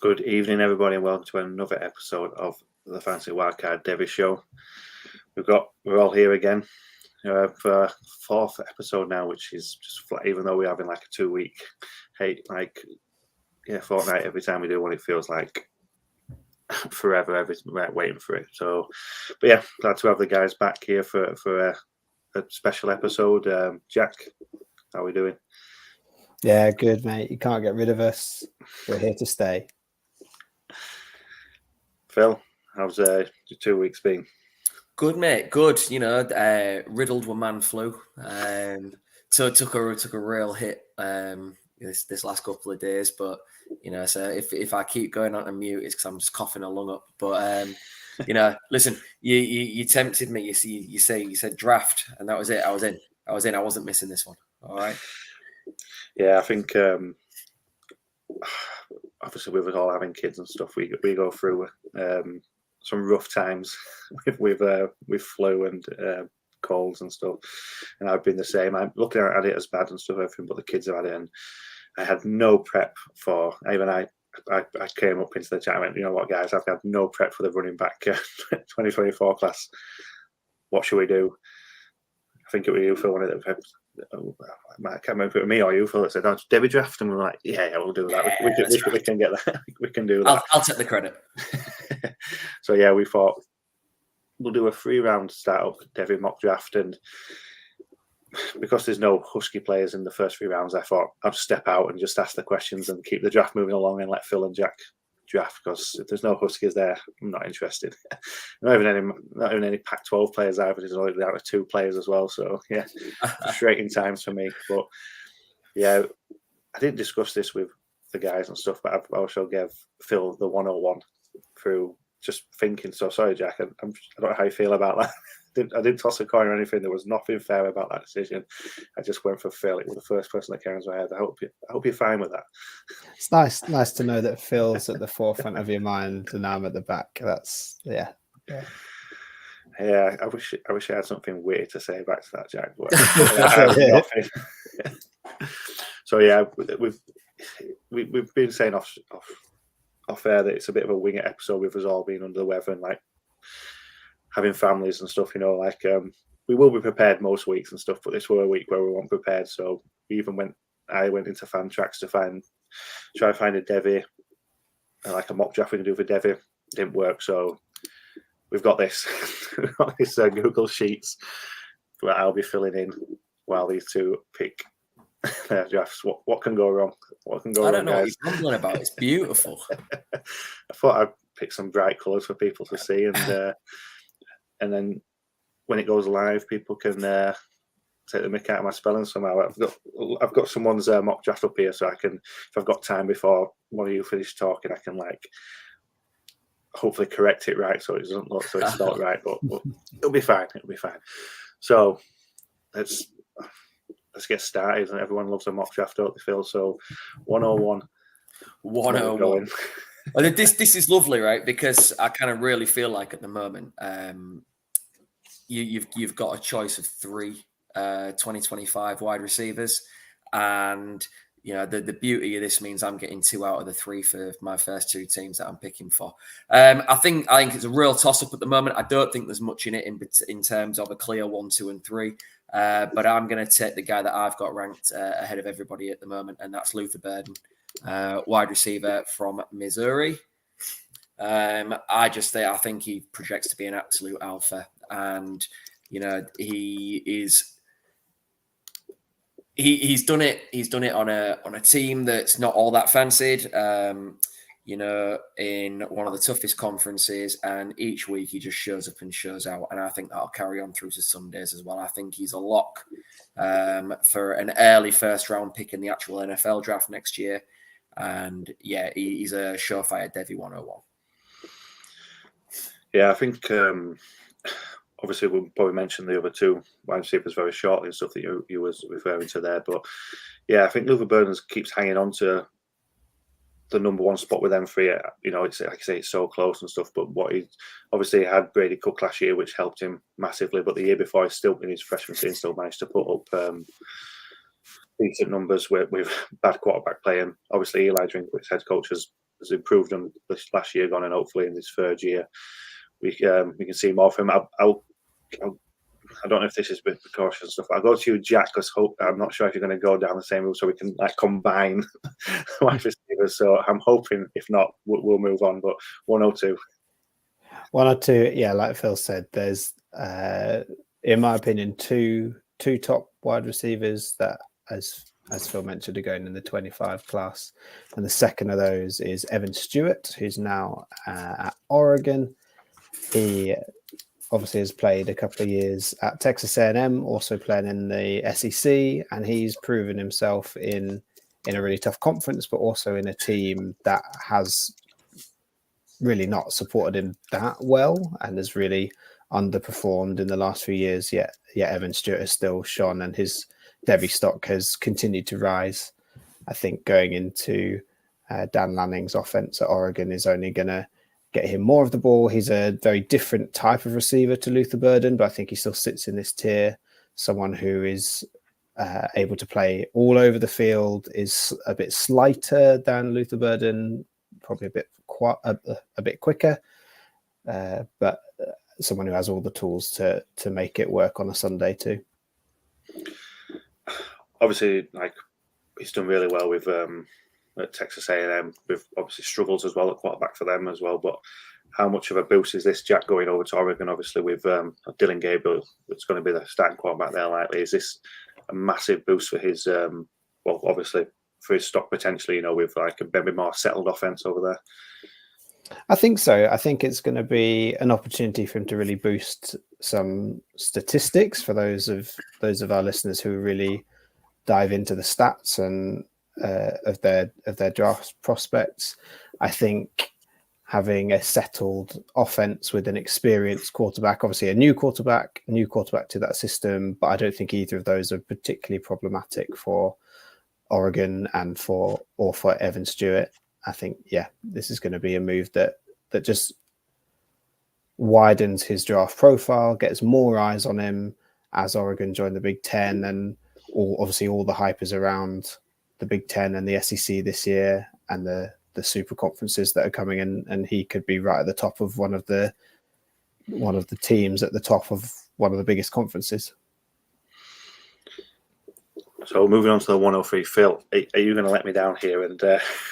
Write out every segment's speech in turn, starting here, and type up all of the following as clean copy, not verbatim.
Good evening, everybody, and welcome to another episode of the Fancy Wildcard Devy Show. We're all here again for fourth episode now, which is just flat, even though we're having like a 2-week fortnight every time we do one. It feels like forever, waiting for it. So, but yeah, glad to have the guys back here for a special episode. Jack, how are we doing? Yeah, good, mate. You can't get rid of us. We're here to stay. Phil, how's your 2 weeks been? Good, mate. Good. Riddled with man flu. So it took a real hit this last couple of days. But so if I keep going on and mute, it's because I'm just coughing a lung up. But listen, you tempted me. You said draft, and that was it. I was in. I wasn't missing this one. All right. Yeah, I think obviously with us all having kids and stuff, we go through some rough times with flu and colds and stuff, and I've been the same. I'm looking at it as bad and stuff, everything, but the kids have had it, and I had no prep for. Even I came up into the chat and went, you know what, guys, I've had no prep for the running back 2024 class. What should we do? I think it was you, Phil, one of them. I can't remember if it was me or you, Phil, that said, "Oh, Devy draft," and we're like, "Yeah, we'll do that. We can get that. We can do that." I'll take the credit. So yeah, we thought we'll do a 3-round startup Devy mock draft, and because there's no Husky players in the first 3 rounds, I thought I'll just step out and just ask the questions and keep the draft moving along and let Phil and Jack draft, because if there's no Huskies there, I'm not interested. not even any Pac-12 players either. There's only down to 2 players as well. So yeah, frustrating times for me. But yeah, I didn't discuss this with the guys and stuff, but I've also gave Phil the 101 through just thinking. So sorry, Jack. I don't know how you feel about that. I didn't toss a coin or anything. There was nothing fair about that decision. I just went for Phil. It was the first person that came into my head. I hope you're fine with that. It's nice to know that Phil's at the forefront of your mind and I'm at the back. That's yeah. I wish I had something weird to say back to that, Jack. But I have nothing. So yeah, we've been saying off air that it's a bit of a winger episode with us all being under the weather and like having families and stuff, we will be prepared most weeks and stuff, but this was a week where we weren't prepared. So I went into fan tracks to try and find a Devy, like a mock draft we can do for Devy. Didn't work. So we've got this, Google Sheets that I'll be filling in while these two pick their drafts. What can go wrong? What can go wrong? I don't know what you're rambling about. It's beautiful. I thought I'd pick some bright colours for people to see, and then when it goes live, people can take the mick out of my spelling somehow. I've got someone's mock draft up here, so I can, if I've got time before one of you finish talking, I can hopefully correct it right so it doesn't look so it's not right, but it'll be fine. It'll be fine. So let's get started. And everyone loves a mock draft, don't they, Phil? So 101. 101. Well, this is lovely, right? Because I kind of really feel like at the moment, you've got a choice of 3 2025 wide receivers, and the beauty of this means I'm getting 2 out of the 3 for my first 2 teams that I'm picking for. I think it's a real toss up at the moment. I don't think there's much in it in terms of a clear 1, 2, and 3. But I'm going to take the guy that I've got ranked ahead of everybody at the moment, and that's Luther Burden. Wide receiver from Missouri. I think he projects to be an absolute alpha, and he's done it. He's done it on a team that's not all that fancied. In one of the toughest conferences, and each week he just shows up and shows out, and I think that'll carry on through to Sundays as well. I think he's a lock for an early first-round pick in the actual NFL draft next year. And yeah, he's a surefire Devy 101. Yeah, I think obviously we'll probably mention the other 2 wide receivers very shortly and stuff that you was referring to there. But yeah, I think Luther Burden keeps hanging on to the number 1 spot with them 3. It's like I say, it's so close and stuff. But what he obviously had Brady Cook last year, which helped him massively. But the year before, he's still in his freshman season, still managed to put up decent numbers with bad quarterback play. And obviously Eli Drinkwitz, head coach, has has improved on this last year gone, and hopefully in this third year we can see more from him. I don't know if this is a bit precautious and stuff. I'll go to you, Jack, because I'm not sure if you're going to go down the same route, so we can like combine wide receivers. So I'm hoping, if not, we'll move on. But 102. 102, yeah, like Phil said, there's, in my opinion, two top wide receivers that, as Phil mentioned, are going in the 25 class. And the second of those is Evan Stewart, who's now at Oregon. He obviously has played a couple of years at Texas A&M, also playing in the SEC, and he's proven himself in a really tough conference, but also in a team that has really not supported him that well and has really underperformed in the last few years. Yet Evan Stewart has still shone, and his Devy stock has continued to rise. I think going into Dan Lanning's offense at Oregon is only going to get him more of the ball. He's a very different type of receiver to Luther Burden, but I think he still sits in this tier. Someone who is able to play all over the field, is a bit slighter than Luther Burden, probably a bit quicker, but someone who has all the tools to make it work on a Sunday too. Obviously, like, he's done really well with at Texas A&M, with obviously struggles as well at quarterback for them as well. But how much of a boost is this, Jack, going over to Oregon? Obviously, with Dylan Gabriel, that's going to be the starting quarterback there. Likely, is this a massive boost for his? Well, obviously for his stock potentially. You know, with like a maybe more settled offense over there. I think so. I think it's going to be an opportunity for him to really boost some statistics for those of our listeners who really dive into the stats and of their draft prospects. I think having a settled offense with an experienced quarterback, obviously a new quarterback to that system, but I don't think either of those are particularly problematic for Oregon and for Evan Stewart. I think, this is going to be a move that just widens his draft profile, gets more eyes on him as Oregon join the Big Ten, and obviously all the hype is around the Big Ten and the SEC this year and the super conferences that are coming in, and he could be right at the top of one of the teams at the top of one of the biggest conferences. So moving on to the 103, Phil, are you going to let me down here and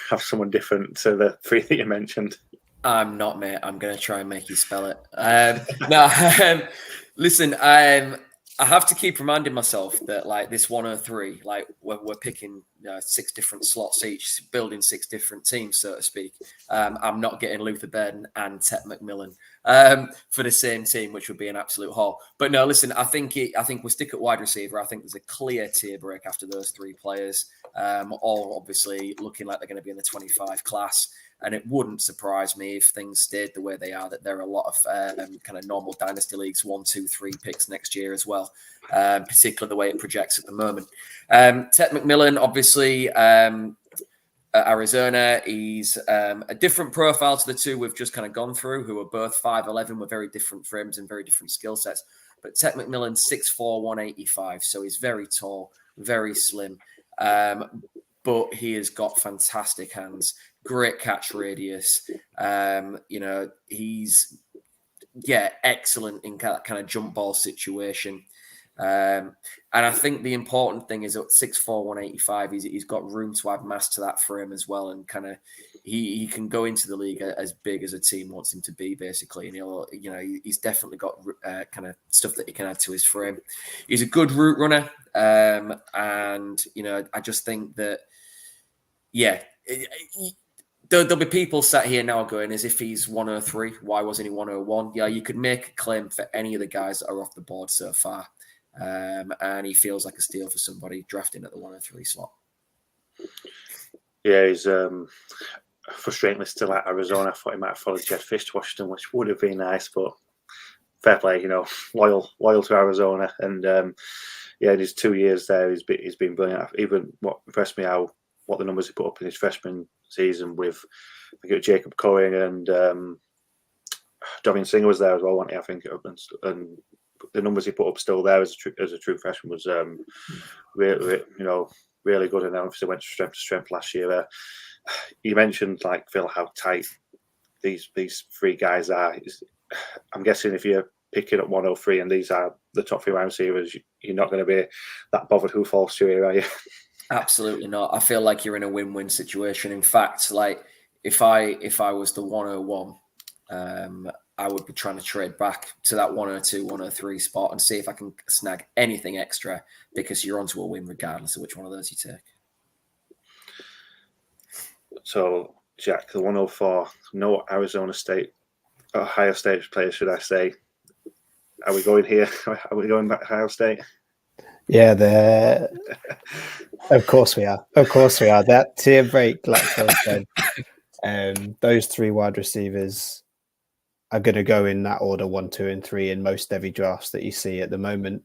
have someone different to the three that you mentioned? I'm not, mate. I'm going to try and make you spell it. Listen, I have to keep reminding myself that, like, this 103, like, we're picking 6 different slots each, building 6 different teams, so to speak. I'm not getting Luther Burden and Ted McMillan for the same team, which would be an absolute haul. But no, listen, I think we stick at wide receiver. I think there's a clear tier break after those 3 players, all obviously looking like they're going to be in the 25 class. And it wouldn't surprise me if things stayed the way they are, that there are a lot of kind of normal dynasty leagues, 1, 2, 3 picks next year as well, particularly the way it projects at the moment. Ted McMillan, obviously, Arizona, he's a different profile to the 2 we've just kind of gone through, who are both 5'11", with very different frames and very different skill sets. But Ted McMillan, 6'4", 185, so he's very tall, very slim. But he has got fantastic hands, great catch radius. He's excellent in kind of jump ball situation. And I think the important thing is at 6'4", 185, he's got room to add mass to that frame as well, and kind of he can go into the league as big as a team wants him to be, basically. And he's definitely got kind of stuff that he can add to his frame. He's a good route runner, and I just think that there'll be people sat here now going, as if he's 103, why wasn't he 101? Yeah, you could make a claim for any of the guys that are off the board so far. And he feels like a steal for somebody drafting at the 103 slot. Yeah, he's frustratingly still at Arizona. I thought he might have followed Jed Fish to Washington, which would have been nice, but fair play, loyal to Arizona. And in his 2 years there, he's been brilliant. Even what impressed me, what the numbers he put up in his freshman season with, I think it was Jacob Cohen and Dorian Singer was there as well, wasn't he? I think, and the numbers he put up still there as a true freshman was really good, and obviously went strength to strength last year. you mentioned, like, Phil, how tight these three guys are. I'm guessing if you're picking up 103 and these are the top 3 wide receivers, you're not going to be that bothered who falls to here, are you? Absolutely not. I feel like you're in a win-win situation. In fact, like if I was the 101, I would be trying to trade back to that 102, 103 spot and see if I can snag anything extra, because you're onto a win regardless of which one of those you take. So, Jack, the 104, no Ohio State players, should I say. Are we going here? Are we going back to Ohio State? Yeah, of course we are. Of course we are. That tier break, like Phil said, those 3 wide receivers are going to go in that order 1, 2, and 3 in most Devy drafts that you see at the moment,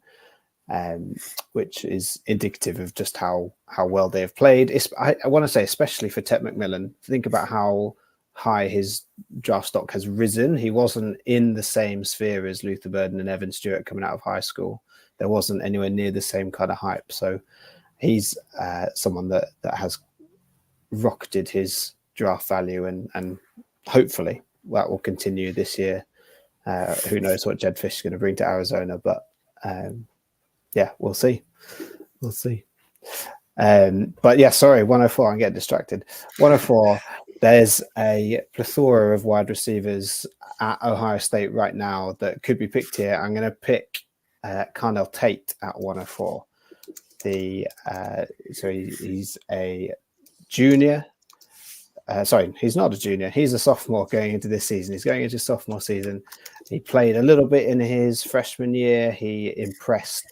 which is indicative of just how well they have played. I want to say, especially for Ted McMillan, think about how high his draft stock has risen. He wasn't in the same sphere as Luther Burden and Evan Stewart coming out of high school. There wasn't anywhere near the same kind of hype. So he's someone that has rocketed his draft value, and hopefully that will continue this year. Who knows what Jed Fish is going to bring to Arizona, but yeah, we'll see. We'll see. But yeah, sorry, 104, I'm getting distracted. 104, there's a plethora of wide receivers at Ohio State right now that could be picked here. I'm going to pick Carnell Tate at 104. So he's a junior. Sorry, he's not a junior. He's a sophomore going into this season. He's going into sophomore season. He played a little bit in his freshman year. He impressed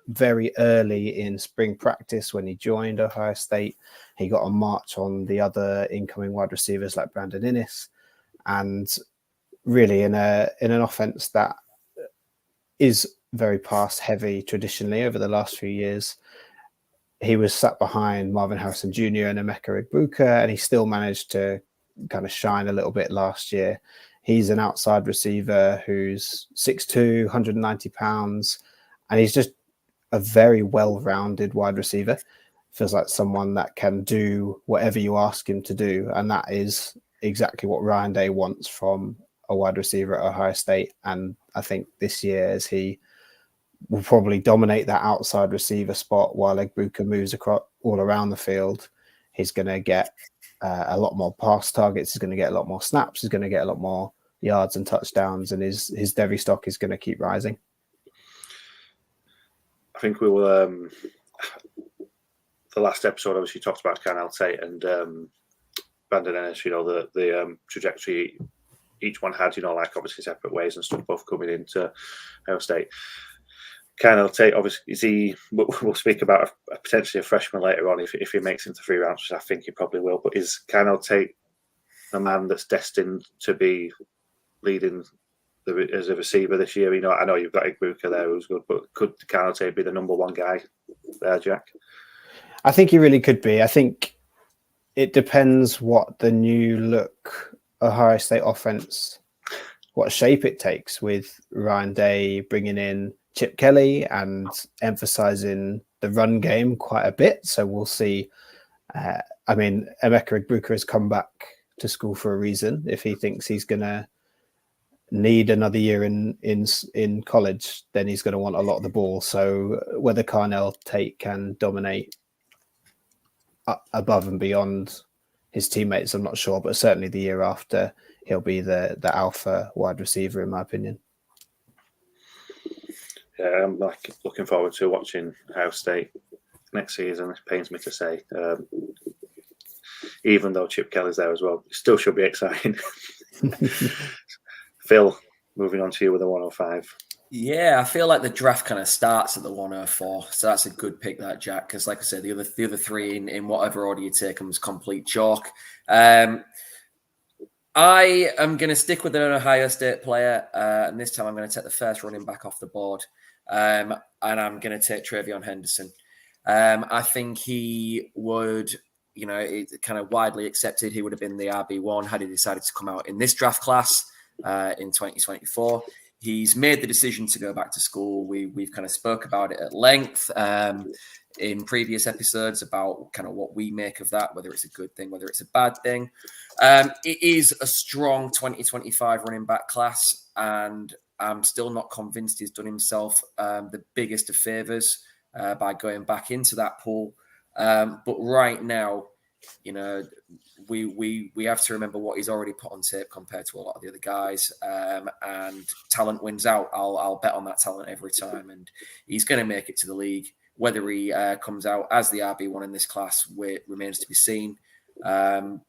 very early in spring practice when he joined Ohio State. He got a march on the other incoming wide receivers like Brandon Innis, and really in an offense that is very pass heavy traditionally over the last few years. He was sat behind Marvin Harrison Jr. and Emeka Egbuka, and he still managed to kind of shine a little bit last year. He's an outside receiver who's 6'2", 190 pounds, and he's just a very well-rounded wide receiver. Feels like someone that can do whatever you ask him to do, and that is exactly what Ryan Day wants from a wide receiver at Ohio State. And I think this year, as he will probably dominate that outside receiver spot while Egbuka moves across all around the field, he's going to get a lot more pass targets. He's going to get a lot more snaps. He's going to get a lot more yards and touchdowns, and his Devy stock is going to keep rising. I think we will. The last episode obviously talked about Carnell Tate and Brandon Ennis. You know, the trajectory each one had. You know, like obviously separate ways and stuff. Both coming into Ohio State. Carnell Tate, obviously, we'll speak about potentially a freshman later on if he makes it into 3 rounds, which I think he probably will. But is Carnell Tate a man that's destined to be leading as a receiver this year? You know, I know you've got Egbuka there who's good, but could Carnell Tate be the number 1 guy there, Jack? I think he really could be. I think it depends what the new look Ohio State offense, what shape it takes with Ryan Day bringing in Chip Kelly and emphasizing the run game quite a bit. So we'll see. I mean, Emeka Egbuka has come back to school for a reason. If he thinks he's going to need another year in college, then he's going to want a lot of the ball. So whether Carnell Tate can dominate above and beyond his teammates, I'm not sure, but certainly the year after, he'll be the alpha wide receiver, in my opinion. Yeah, I'm looking forward to watching Ohio State next season. It pains me to say, even though Chip Kelly's there as well, it still should be exciting. Phil, moving on to you with a 105. Yeah, I feel like the draft kind of starts at the 104, so that's a good pick, that, Jack. Because, like I said, the other 3 in whatever order you take them is complete chalk. I am going to stick with an Ohio State player, and this time I'm going to take the first running back off the board, and I'm going to take Travion Henderson. I think he would, you know, it's kind of widely accepted he would have been the RB1 had he decided to come out in this draft class in 2024. He's made the decision to go back to school. We've kind of spoke about it at length. in previous episodes about kind of what we make of that, whether it's a good thing, whether it's a bad thing. It is a strong 2025 running back class, and I'm still not convinced he's done himself the biggest of favours by going back into that pool. But right now, you know, we have to remember what he's already put on tape compared to a lot of the other guys. And talent wins out. I'll bet on that talent every time, and he's going to make it to the league. Whether he comes out as the RB1 in this class remains to be seen. But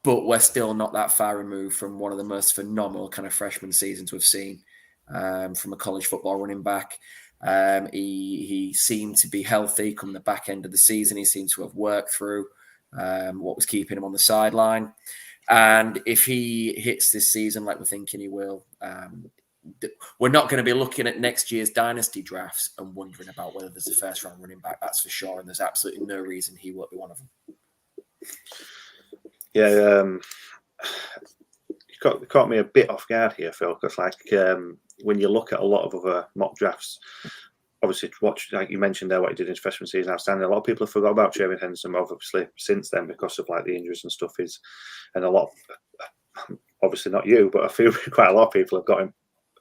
we're still not that far removed from one of the most phenomenal kind of freshman seasons we've seen from a college football running back. He seemed to be healthy come the back end of the season. He seemed to have worked through what was keeping him on the sideline. And if he hits this season like we're thinking he will, we're not going to be looking at next year's dynasty drafts and wondering about whether there's a first-round running back, that's for sure. And there's absolutely no reason he won't be one of them. Yeah, you caught me a bit off guard here, Phil, because when you look at a lot of other mock drafts, obviously to watch, like you mentioned there, what he did in his freshman season, outstanding. A lot of people have forgot about Trevor Henderson, obviously, since then because of like the injuries and stuff. And a lot, obviously not you, but I feel quite a lot of people have got him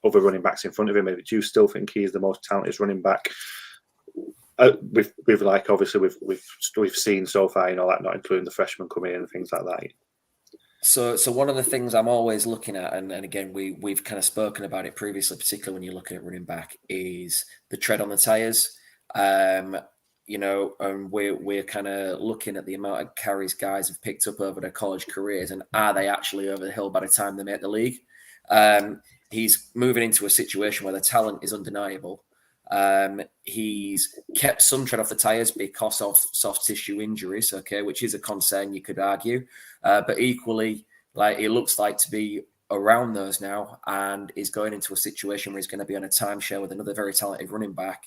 other running backs in front of him. Do you still think he is the most talented running back? With like obviously we've seen so far, you know, like not including the freshmen coming in and things like that. So one of the things I'm always looking at, and again we've kind of spoken about it previously, particularly when you're looking at running back, is the tread on the tires. You know, and we're kind of looking at the amount of carries guys have picked up over their college careers, and are they actually over the hill by the time they make the league? He's moving into a situation where the talent is undeniable. He's kept some tread off the tires because of soft tissue injuries, okay, which is a concern, you could argue, but equally, like, it looks like to be around those now, and is going into a situation where he's going to be on a timeshare with another very talented running back.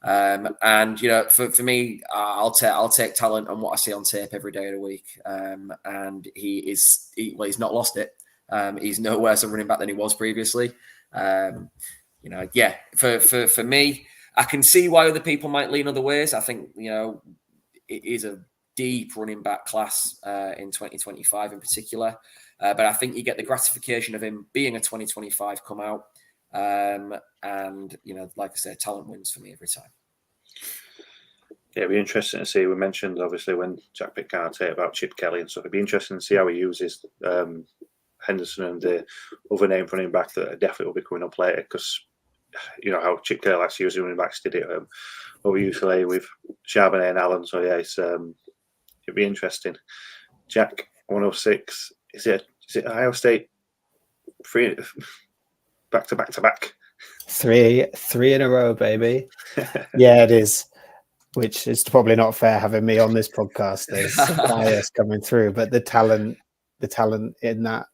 And you know, for me, I'll take talent and what I see on tape every day of the week. And he's not lost it. He's no worse a running back than he was previously. You know, yeah, for me, I can see why other people might lean other ways. I think, you know, it is a deep running back class in 2025 in particular. But I think you get the gratification of him being a 2025 come out. And, you know, like I said, talent wins for me every time. Yeah, it'd be interesting to see. We mentioned, obviously, when Jack picked our tape about Chip Kelly and stuff, it'd be interesting to see how he uses Henderson and the other name running back that definitely will be coming up later, because you know how Chip Kelly likes to use running backs, did it over UCLA with Charbonnet and Allen. So yeah, it'd be interesting. Jack, 106. Is it Ohio State? Three back to back. Three in a row, baby. Yeah, it is. Which is probably not fair having me on this podcast. There's bias coming through, but the talent in that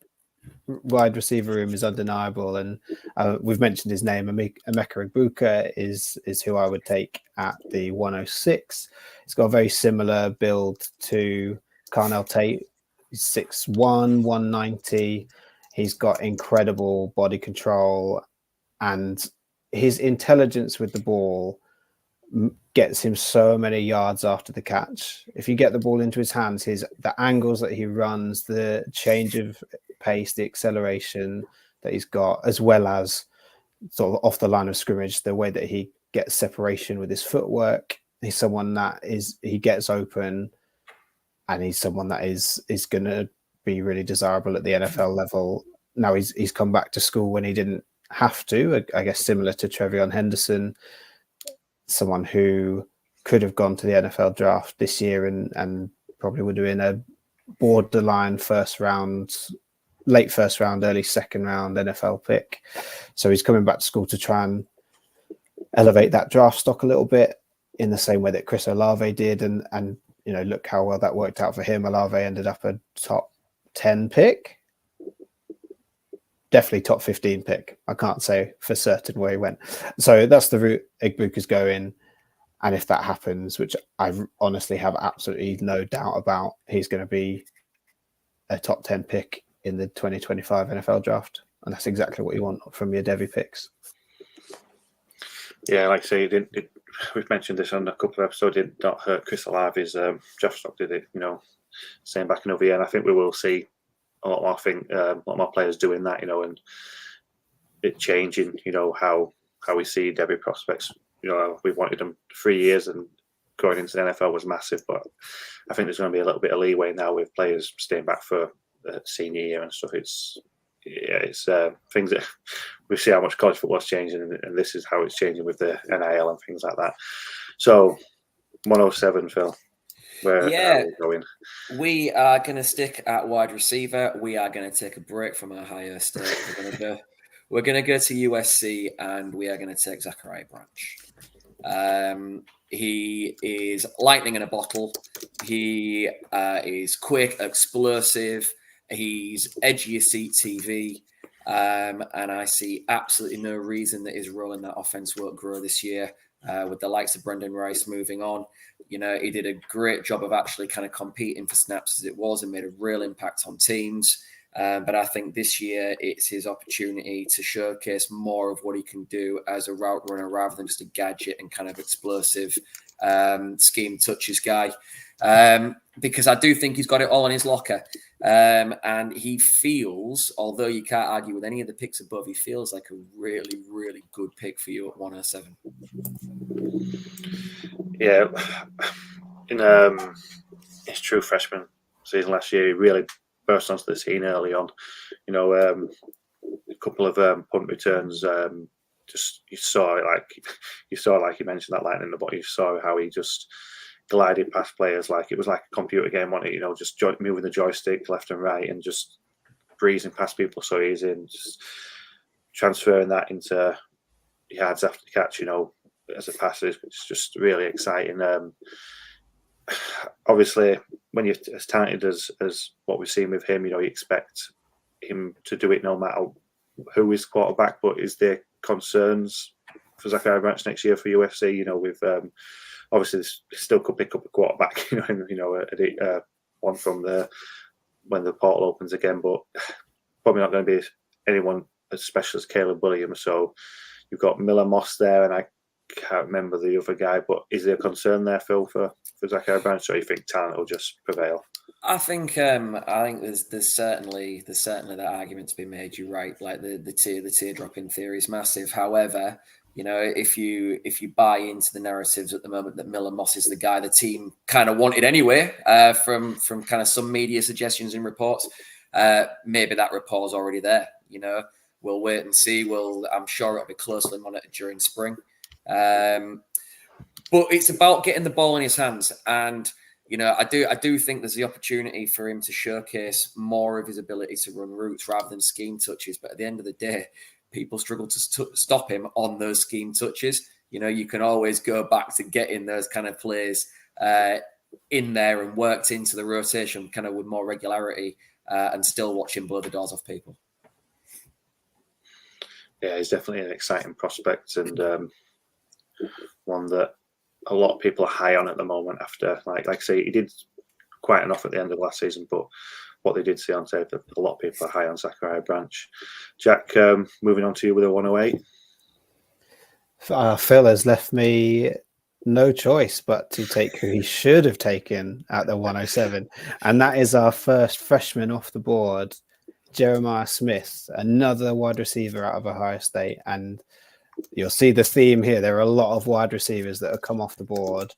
wide receiver room is undeniable, and we've mentioned his name. Emeka Egbuka is who I would take at the 106. He's got a very similar build to Carnell Tate. He's 6'1", 190. He's got incredible body control, and his intelligence with the ball gets him so many yards after the catch. If you get the ball into his hands, the angles that he runs, the change of pace, the acceleration that he's got, as well as sort of off the line of scrimmage, the way that he gets separation with his footwork. He's someone that he gets open, and he's someone that is going to be really desirable at the NFL level. Now he's come back to school when he didn't have to, I guess, similar to Trevion Henderson, someone who could have gone to the NFL draft this year and probably would have been a borderline late first round, early second round NFL pick. So he's coming back to school to try and elevate that draft stock a little bit in the same way that Chris Olave did. And you know, look how well that worked out for him. Olave ended up a top 10 pick. Definitely top 15 pick. I can't say for certain where he went. So that's the route Egbuka's going. And if that happens, which I honestly have absolutely no doubt about, he's going to be a top 10 pick in the 2025 NFL draft. And that's exactly what you want from your Devy picks. Yeah, like I say, we've mentioned this on a couple of episodes. Did not hurt Chris Olavi's draft stock, did it? Staying back in over here, and I think we will see a lot more. I think a lot more players doing that, and it changing. How we see Devy prospects. We've wanted them 3 years, and going into the NFL was massive. But I think there's going to be a little bit of leeway now with players staying back for senior year and stuff. It's things that we see how much college football's changing, and this is how it's changing with the NIL and things like that. So 107, Phil. Where are we going? We are going to stick at wide receiver. We are going to take a break from Ohio State. We're going to go to USC, and we are going to take Zachariah Branch. He is lightning in a bottle. He is quick, explosive. He's edge of your seat TV. And I see absolutely no reason that his role in that offense won't grow this year. With the likes of Brendan Rice moving on, he did a great job of actually kind of competing for snaps as it was and made a real impact on teams. But I think this year it's his opportunity to showcase more of what he can do as a route runner rather than just a gadget and kind of explosive scheme touches guy. Because I do think he's got it all in his locker. And he feels, although you can't argue with any of the picks above, he feels like a really, really good pick for you at 107. Yeah. In his true freshman season last year, he really burst onto the scene early on. A couple of punt returns, just you saw like you mentioned that lightning in the bottle. You saw how he just glided past players like it was like a computer game, wasn't it? Just moving the joystick left and right and just breezing past people so easy, and just transferring that into yards after the catch, as a passer, which is just really exciting. Obviously, when you're as talented as what we've seen with him, you expect him to do it no matter who is quarterback. But is there concerns for Zachariah Branch next year for UFC? With obviously, still could pick up a quarterback, one from when the portal opens again, but probably not going to be anyone as special as Caleb Williams. So you've got Miller Moss there, and I can't remember the other guy. But is there a concern there, Phil, for Zachariah Branch, or you think talent will just prevail? I think there's certainly that argument to be made. You're right, like the teardrop in theory is massive. However, if you buy into the narratives at the moment that Miller Moss is the guy the team kind of wanted anyway, from kind of some media suggestions and reports, maybe that rapport's already there. We'll wait and see. I'm sure it'll be closely monitored during spring. But it's about getting the ball in his hands, and I do think there's the opportunity for him to showcase more of his ability to run routes rather than scheme touches. But at the end of the day, people struggle to stop him on those scheme touches. You can always go back to getting those kind of plays in there and worked into the rotation kind of with more regularity and still watch him blow the doors off people. Yeah, he's definitely an exciting prospect, and one that a lot of people are high on at the moment after, like I say, he did quite enough at the end of last season, but what they did see on tape, a lot of people are high on Zachariah Branch. Jack, moving on to you with a 108. Phil has left me no choice but to take who he should have taken at the 107, and that is our first freshman off the board, Jeremiah Smith, another wide receiver out of Ohio State. And you'll see the theme here. There are a lot of wide receivers that have come off the board.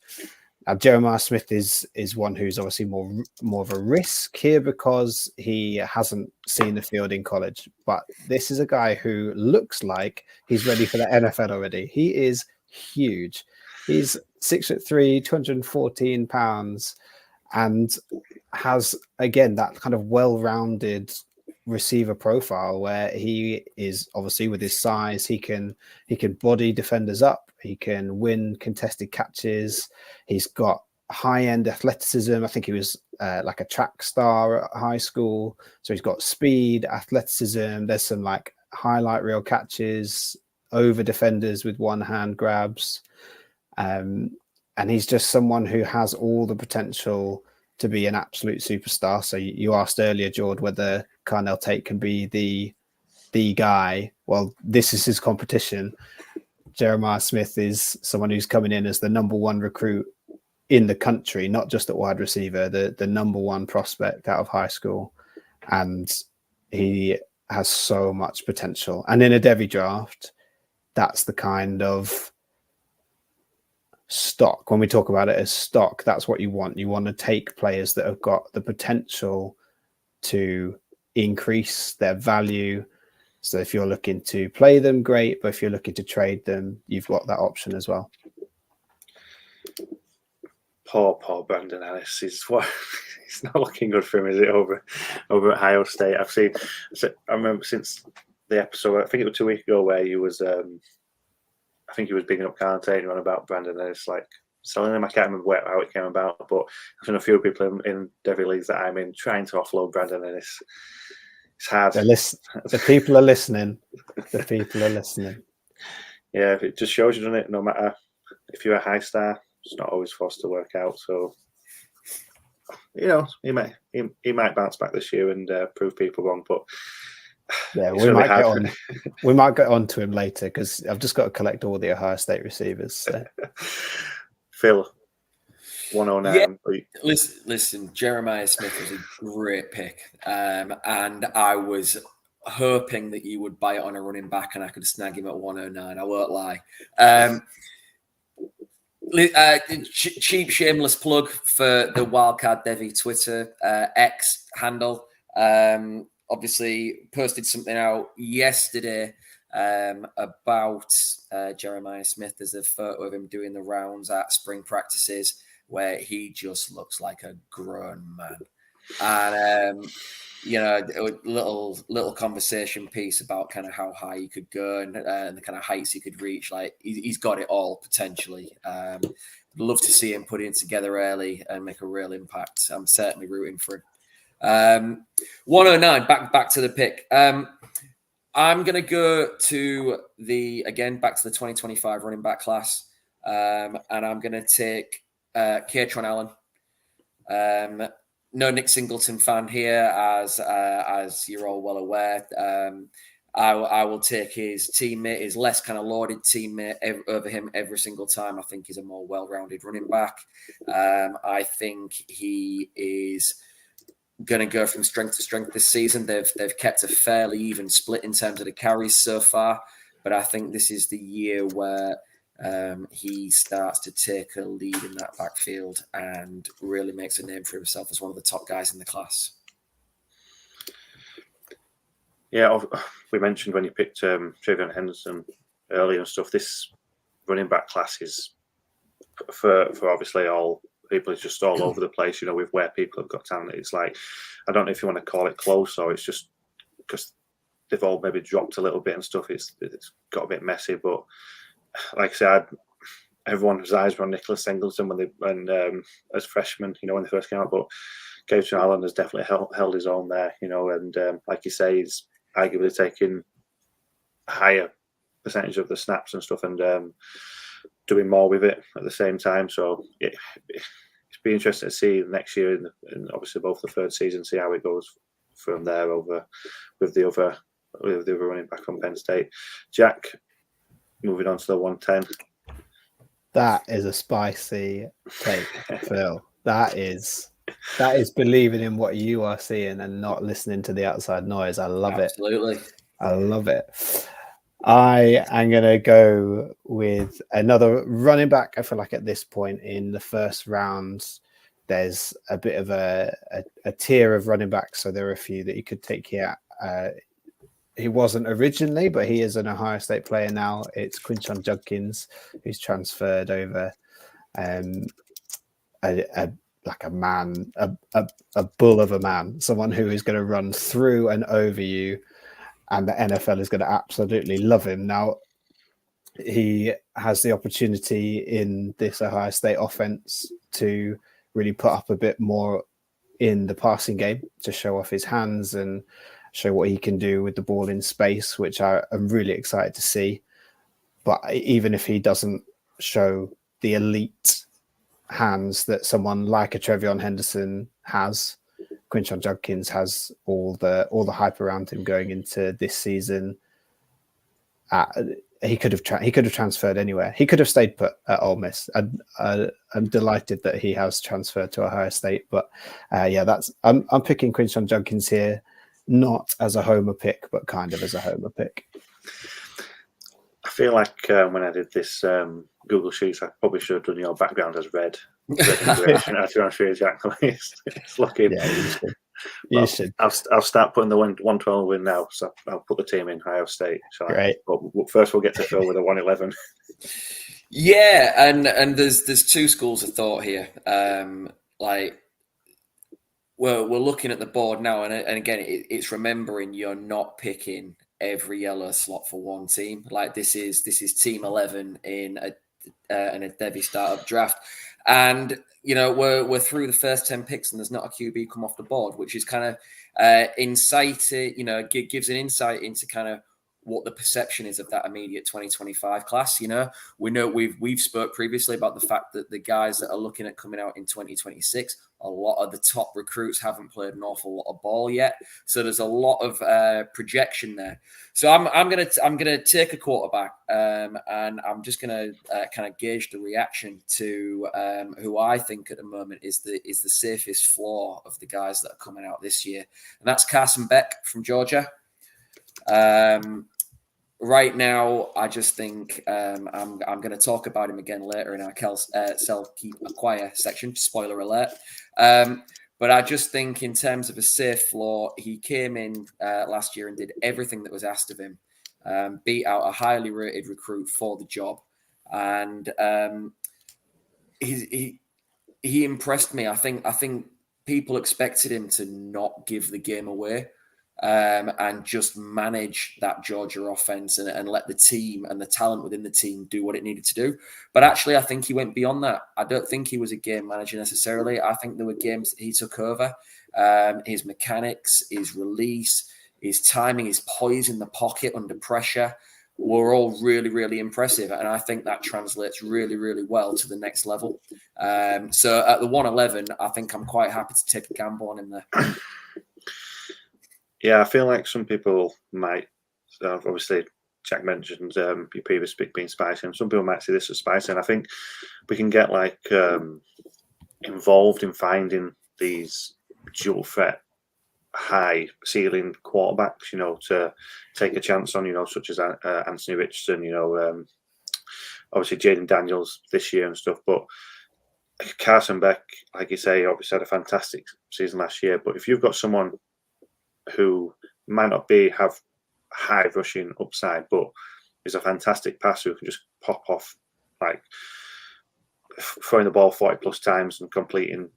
Jeremiah Smith is one who's obviously more of a risk here because he hasn't seen the field in college. But this is a guy who looks like he's ready for the NFL already. He is huge. He's 6'3", 214 pounds, and has, again, that kind of well-rounded receiver profile where he is obviously, with his size, he can body defenders up, he can win contested catches, he's got high-end athleticism. I think he was like a track star at high school, so he's got speed, athleticism. There's some like highlight reel catches over defenders with one hand grabs, and he's just someone who has all the potential to be an absolute superstar. So you asked earlier, Jord, whether Carnell Tate can be the guy. Well, this is his competition. Jeremiah Smith is someone who's coming in as the number one recruit in the country, not just at wide receiver, the number one prospect out of high school. And he has so much potential. And in a Devy draft, that's the kind of stock. When we talk about it as stock, that's what you want. You want to take players that have got the potential to increase their value. So if you're looking to play them, great. But if you're looking to trade them, you've got that option as well. Poor Brandon Ellis. He's not looking good for him, is it? Over at Ohio State. I remember since the episode, I think it was 2 weeks ago, where he was, I think he was bigging up Carntain on about Brandon Ellis, like selling him. I can't remember how it came about, but I've seen a few people in Devy Leagues that I'm in trying to offload Brandon Ellis. It's hard. The people are listening. The people are listening. Yeah, it just shows you, doesn't it? No matter if you're a high star, it's not always forced to work out. So, you know, he might bounce back this year and prove people wrong. But yeah, we might get on to him later, because I've just got to collect all the Ohio State receivers. So. Phil, 109. Yeah. Listen, Jeremiah Smith was a great pick, and I was hoping that you would buy it on a running back and I could snag him at 109. I won't lie. Cheap shameless plug for the Wildcard Devy Twitter X handle. Obviously posted something out yesterday about Jeremiah Smith. There's a photo of him doing the rounds at spring practices where he just looks like a grown man. And you know, little conversation piece about kind of how high he could go and the kind of heights he could reach. Like he's got it all potentially. Love to see him put it together early and make a real impact. I'm certainly rooting for him. 109. Back to the pick. I'm gonna go to back to the 2025 running back class, and I'm gonna take Kaytron Allen. No Nick Singleton fan here, as you're all well aware. I will take his teammate, his less kind of lauded teammate, over him every single time. I think he's a more well-rounded running back. I think he is going to go from strength to strength this season. They've kept a fairly even split in terms of the carries so far, but I think this is the year where he starts to take a lead in that backfield and really makes a name for himself as one of the top guys in the class. Yeah, we mentioned when you picked Travion Henderson earlier and stuff, this running back class is for obviously all people, it's just all over the place, you know, with where people have got talent. It's like, I don't know if you want to call it close or it's just because they've all maybe dropped a little bit and stuff. It's got a bit messy, but like I said, everyone's eyes were on Nicholas Singleton when as freshmen, you know, when they first came out. But Kaytron Allen has definitely held his own there, you know, and like you say, he's arguably taking a higher percentage of the snaps and stuff, and doing more with it at the same time. So it's be interesting to see next year, and obviously both the third season, see how it goes from there over with the other running back from Penn State. Jack, moving on to the 110. That is a spicy take, Phil. That is believing in what you are seeing and not listening to the outside noise. I love it. Absolutely. I love it. I am going to go with another running back. I feel like at this point in the first round, there's a bit of a tier of running backs. So there are a few that you could take here. He wasn't originally, but he is an Ohio State player now. It's Quinshon Judkins, who's transferred over. Like a man, a bull of a man, someone who is going to run through and over you, and the NFL is going to absolutely love him. Now, he has the opportunity in this Ohio State offense to really put up a bit more in the passing game to show off his hands and show what he can do with the ball in space, which I am really excited to see. But even if he doesn't show the elite hands that someone like a Travion Henderson has, Quinshon Judkins has all the hype around him going into this season. he could have transferred anywhere. He could have stayed put at Ole Miss. I'm delighted that he has transferred to Ohio State. But I'm picking Quinshon Judkins here, not as a homer pick, but kind of as a homer pick. I feel like when I did this Google Sheets, I probably should have done your background as red information. To be honest with you, Jack, it's looking. Yeah, you should. I'll start putting the 112 in now, so I'll put the team in Ohio State. Great. But first, we'll get to Phil with a 111. Yeah, and there's two schools of thought here. We're looking at the board now, and again, it's remembering you're not picking every yellow slot for one team. Like this is team 11 in a Devy startup draft, and we're through the first 10 picks, and there's not a QB come off the board, which is kind of gives an insight into kind of what the perception is of that immediate 2025 class. We know we've spoke previously about the fact that the guys that are looking at coming out in 2026, a lot of the top recruits haven't played an awful lot of ball yet, so there's a lot of projection there. So I'm gonna take a quarterback, and I'm just gonna kind of gauge the reaction to who I think at the moment is the safest floor of the guys that are coming out this year, and that's Carson Beck from Georgia. Right now, I just think I'm going to talk about him again later in our sell, keep, acquire section. Spoiler alert. But I just think in terms of a safe floor, he came in last year and did everything that was asked of him. Beat out a highly rated recruit for the job, and he impressed me. I think people expected him to not give the game away. And just manage that Georgia offense and let the team and the talent within the team do what it needed to do. But actually, I think he went beyond that. I don't think he was a game manager necessarily. I think there were games he took over. His mechanics, his release, his timing, his poise in the pocket under pressure were all really, really impressive. And I think that translates really, really well to the next level. So at the 111, I think I'm quite happy to take a gamble on him there. Yeah, I feel like some people might, obviously, Jack mentioned your previous pick being spicy, and some people might see this as spicy. And I think we can get involved in finding these dual threat, high ceiling quarterbacks, to take a chance on, such as Anthony Richardson, obviously Jaden Daniels this year and stuff. But Carson Beck, like you say, obviously had a fantastic season last year. But if you've got someone who might not have high rushing upside, but is a fantastic passer who can just pop off, like throwing the ball 40 plus times and completing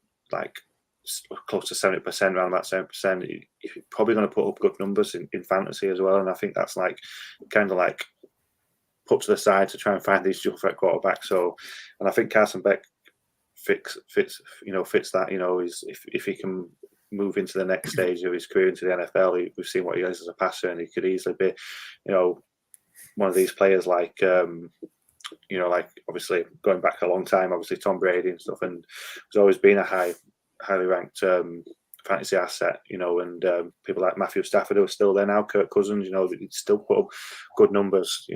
close to 70%, around that 7%, you're probably going to put up good numbers in fantasy as well. And I think that's kind of put to the side to try and find these dual threat quarterbacks. So, and I think Carson Beck fits that. If he can move into the next stage of his career into the NFL, we've seen what he is as a passer, and he could easily be, one of these players obviously going back a long time, obviously Tom Brady and stuff, and he's always been a highly ranked fantasy asset, and people like Matthew Stafford who are still there now, Kirk Cousins, he'd still put up good numbers,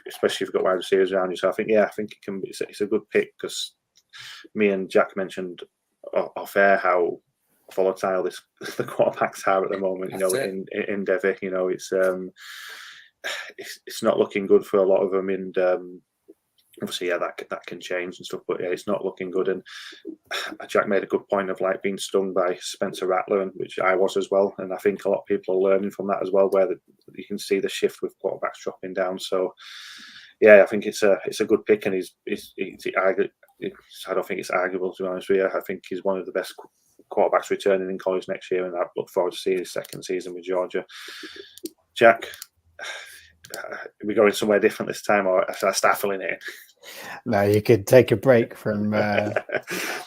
especially if you've got wide receivers around you. So I think it can be, it's a good pick, because me and Jack mentioned off air how volatile the quarterbacks are at the moment. In Devy, it's not looking good for a lot of them, and obviously, that can change and stuff. But yeah, it's not looking good. And Jack made a good point of being stung by Spencer Rattler, which I was as well. And I think a lot of people are learning from that as well, where you can see the shift with quarterbacks dropping down. So yeah, I think it's a good pick, and I don't think it's arguable, to be honest with you. I think he's one of the best quarterbacks returning in college next year, and I look forward to seeing his second season with Georgia. Jack, are we going somewhere different this time, or should I start filling it in? No, you could take a break from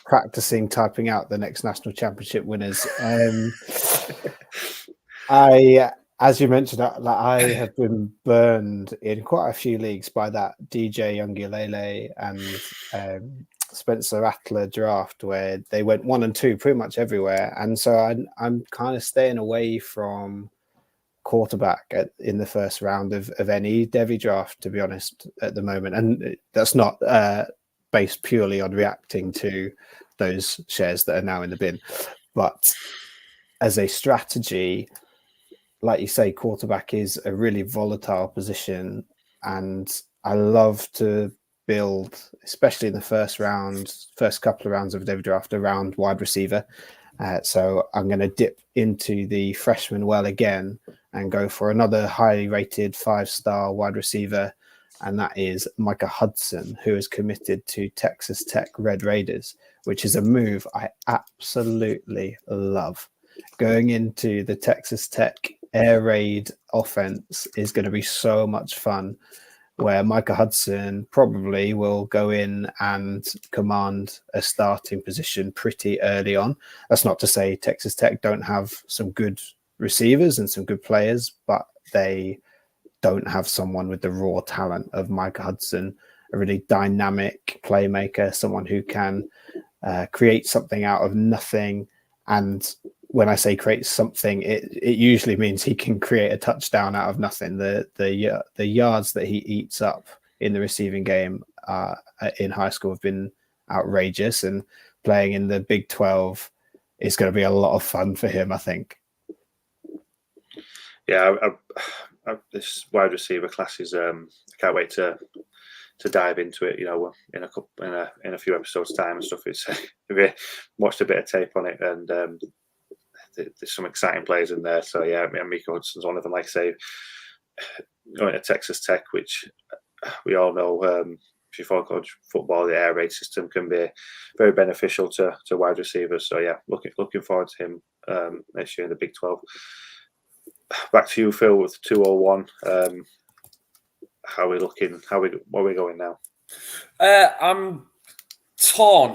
practicing typing out the next national championship winners. As you mentioned, I have been burned in quite a few leagues by that DJ Ungulele and Spencer Rattler draft, where they went 1 and 2 pretty much everywhere, and so I'm kind of staying away from quarterback in the first round of any Devy draft, to be honest, at the moment. And that's not based purely on reacting to those shares that are now in the bin. But as a strategy, like you say, quarterback is a really volatile position. And I love to build, especially in the first couple of rounds of a Devy draft, around wide receiver. So I'm going to dip into the freshman well again and go for another highly rated 5-star wide receiver. And that is Micah Hudson, who is committed to Texas Tech Red Raiders, which is a move I absolutely love. Going into the Texas Tech air raid offense is going to be so much fun, where Micah Hudson probably will go in and command a starting position pretty early on. That's not to say Texas Tech don't have some good receivers and some good players, but they don't have someone with the raw talent of Micah Hudson, a really dynamic playmaker, someone who can create something out of nothing. And when I say create something, it usually means he can create a touchdown out of nothing. The yards that he eats up in the receiving game in high school have been outrageous, and playing in the Big 12 is going to be a lot of fun for him, I think. Yeah, this wide receiver class is. I can't wait to dive into it. You know, in a few episodes' time and stuff. It's we watched a bit of tape on it, and there's some exciting players in there. So yeah, Micah Hudson's one of them. Like I say, going to Texas Tech, which we all know, if you follow college football, the air raid system can be very beneficial to wide receivers. So yeah, looking forward to him next year in the Big 12. Back to you, Phil, with 201. How are we looking? Where are we going now? I'm torn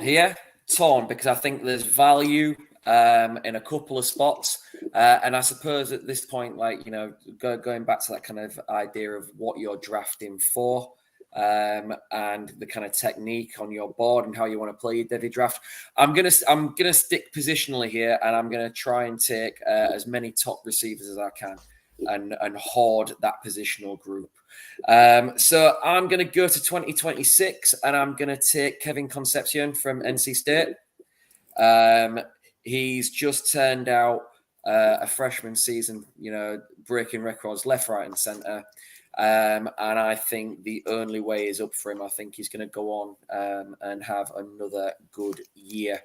because I think there's value in a couple of spots. And I suppose at this point, like, you know, going back to that kind of idea of what you're drafting for, and the kind of technique on your board and how you want to play your Devy draft, I'm gonna stick positionally here, and I'm gonna try and take as many top receivers as I can and hoard that positional group. So I'm gonna go to 2026, and I'm gonna take Kevin Concepcion from NC State. He's just turned out a freshman season, you know, breaking records left, right, and center. And I think the only way is up for him. I think he's going to go on and have another good year.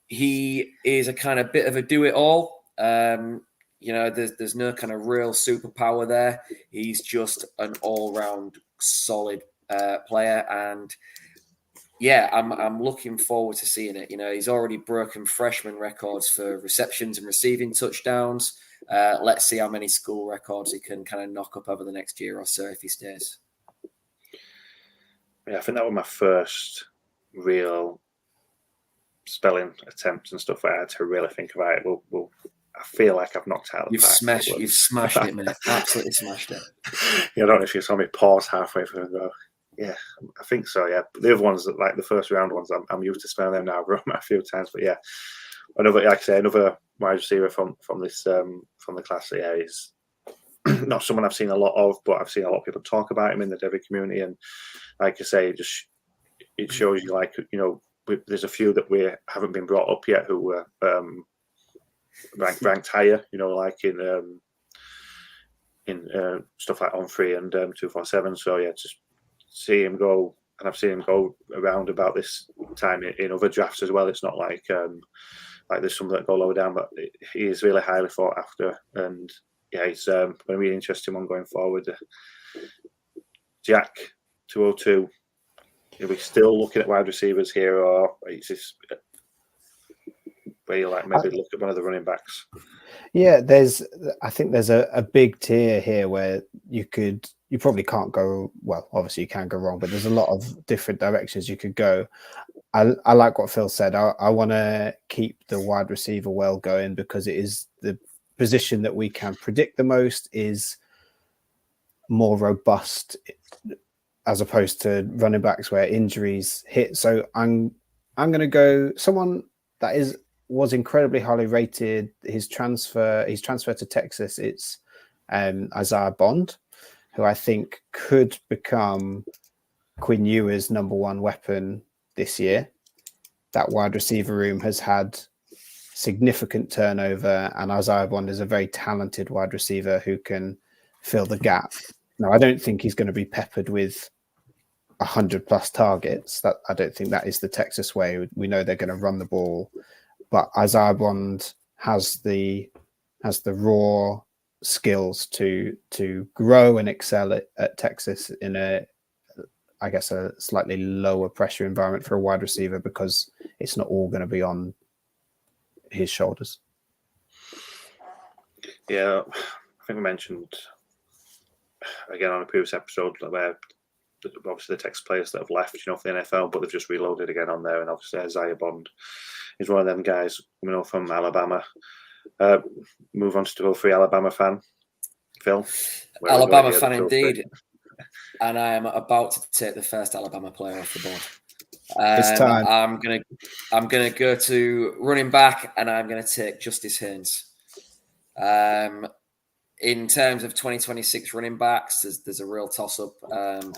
He is a kind of bit of a do-it-all. You know, there's no kind of real superpower there. He's just an all-round solid player, and yeah, I'm looking forward to seeing it. You know, he's already broken freshman records for receptions and receiving touchdowns. Let's see how many school records he can kind of knock up over the next year or so if he stays. Yeah, I think that was my first real spelling attempt and stuff. I had to really think about it. Well, I feel like I've knocked out the park. You've smashed it, mate. Absolutely smashed it. Yeah, I don't know if you saw me pause halfway through and go, yeah, I think so. Yeah, but the other ones, like the first round ones, I'm used to spelling them now. I've run them a few times, but yeah, another wide receiver from this from the class. Yeah, is not someone I've seen a lot of, but I've seen a lot of people talk about him in the Devy community, and like I say, it shows you, like, you know, there's a few that we haven't been brought up yet who were ranked higher. You know, like in stuff like On3 and 247. So yeah, just see him go, and I've seen him go around about this time in other drafts as well. It's not like there's some that go lower down, but he is really highly sought after, and yeah, he's going to be an interesting one going forward. Jack, 202. Are we still looking at wide receivers here, or is this where you like maybe look at one of the running backs? Yeah, I think there's a big tier here where you probably can't go, well, obviously you can go wrong, but there's a lot of different directions you could go. I like what Phil said. I want to keep the wide receiver well going because it is the position that we can predict the most, is more robust as opposed to running backs where injuries hit. So I'm going to go someone that is was incredibly highly rated. His transfer to Texas, it's Isaiah Bond, who I think could become Quinn Ewer's number one weapon this year. That wide receiver room has had significant turnover, and Isaiah Bond is a very talented wide receiver who can fill the gap. Now, I don't think he's going to be peppered with 100+ targets. That I don't think that is the Texas way. We know they're going to run the ball, but Isaiah Bond has the raw skills to grow and excel at Texas in a slightly lower pressure environment for a wide receiver, because it's not all going to be on his shoulders. Yeah, I think we mentioned again on a previous episode where obviously the Texas players that have left, for the NFL, but they've just reloaded again on there, and obviously Isaiah Bond is one of them guys from Alabama. Move on to 203 Alabama fan, Phil. Alabama fan indeed. And I am about to take the first Alabama player off the board. It's time. I'm gonna go to running back, and I'm gonna take Justice Haynes. In terms of 2026 running backs, there's a real toss up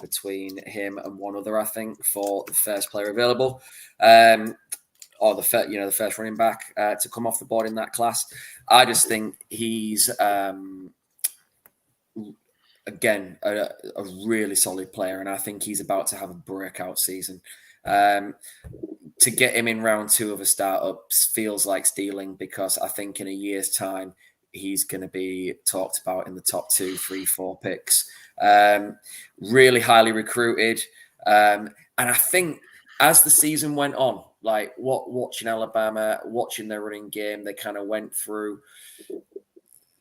between him and one other, I think, for the first player available, or the first running back to come off the board in that class. I just think he's again a really solid player, and I think he's about to have a breakout season. To get him in round 2 of a startup feels like stealing, because I think in a year's time he's going to be talked about in the top 2, 3, 4 picks. Really highly recruited, and I think as the season went on, like watching Alabama, watching their running game, they kind of went through.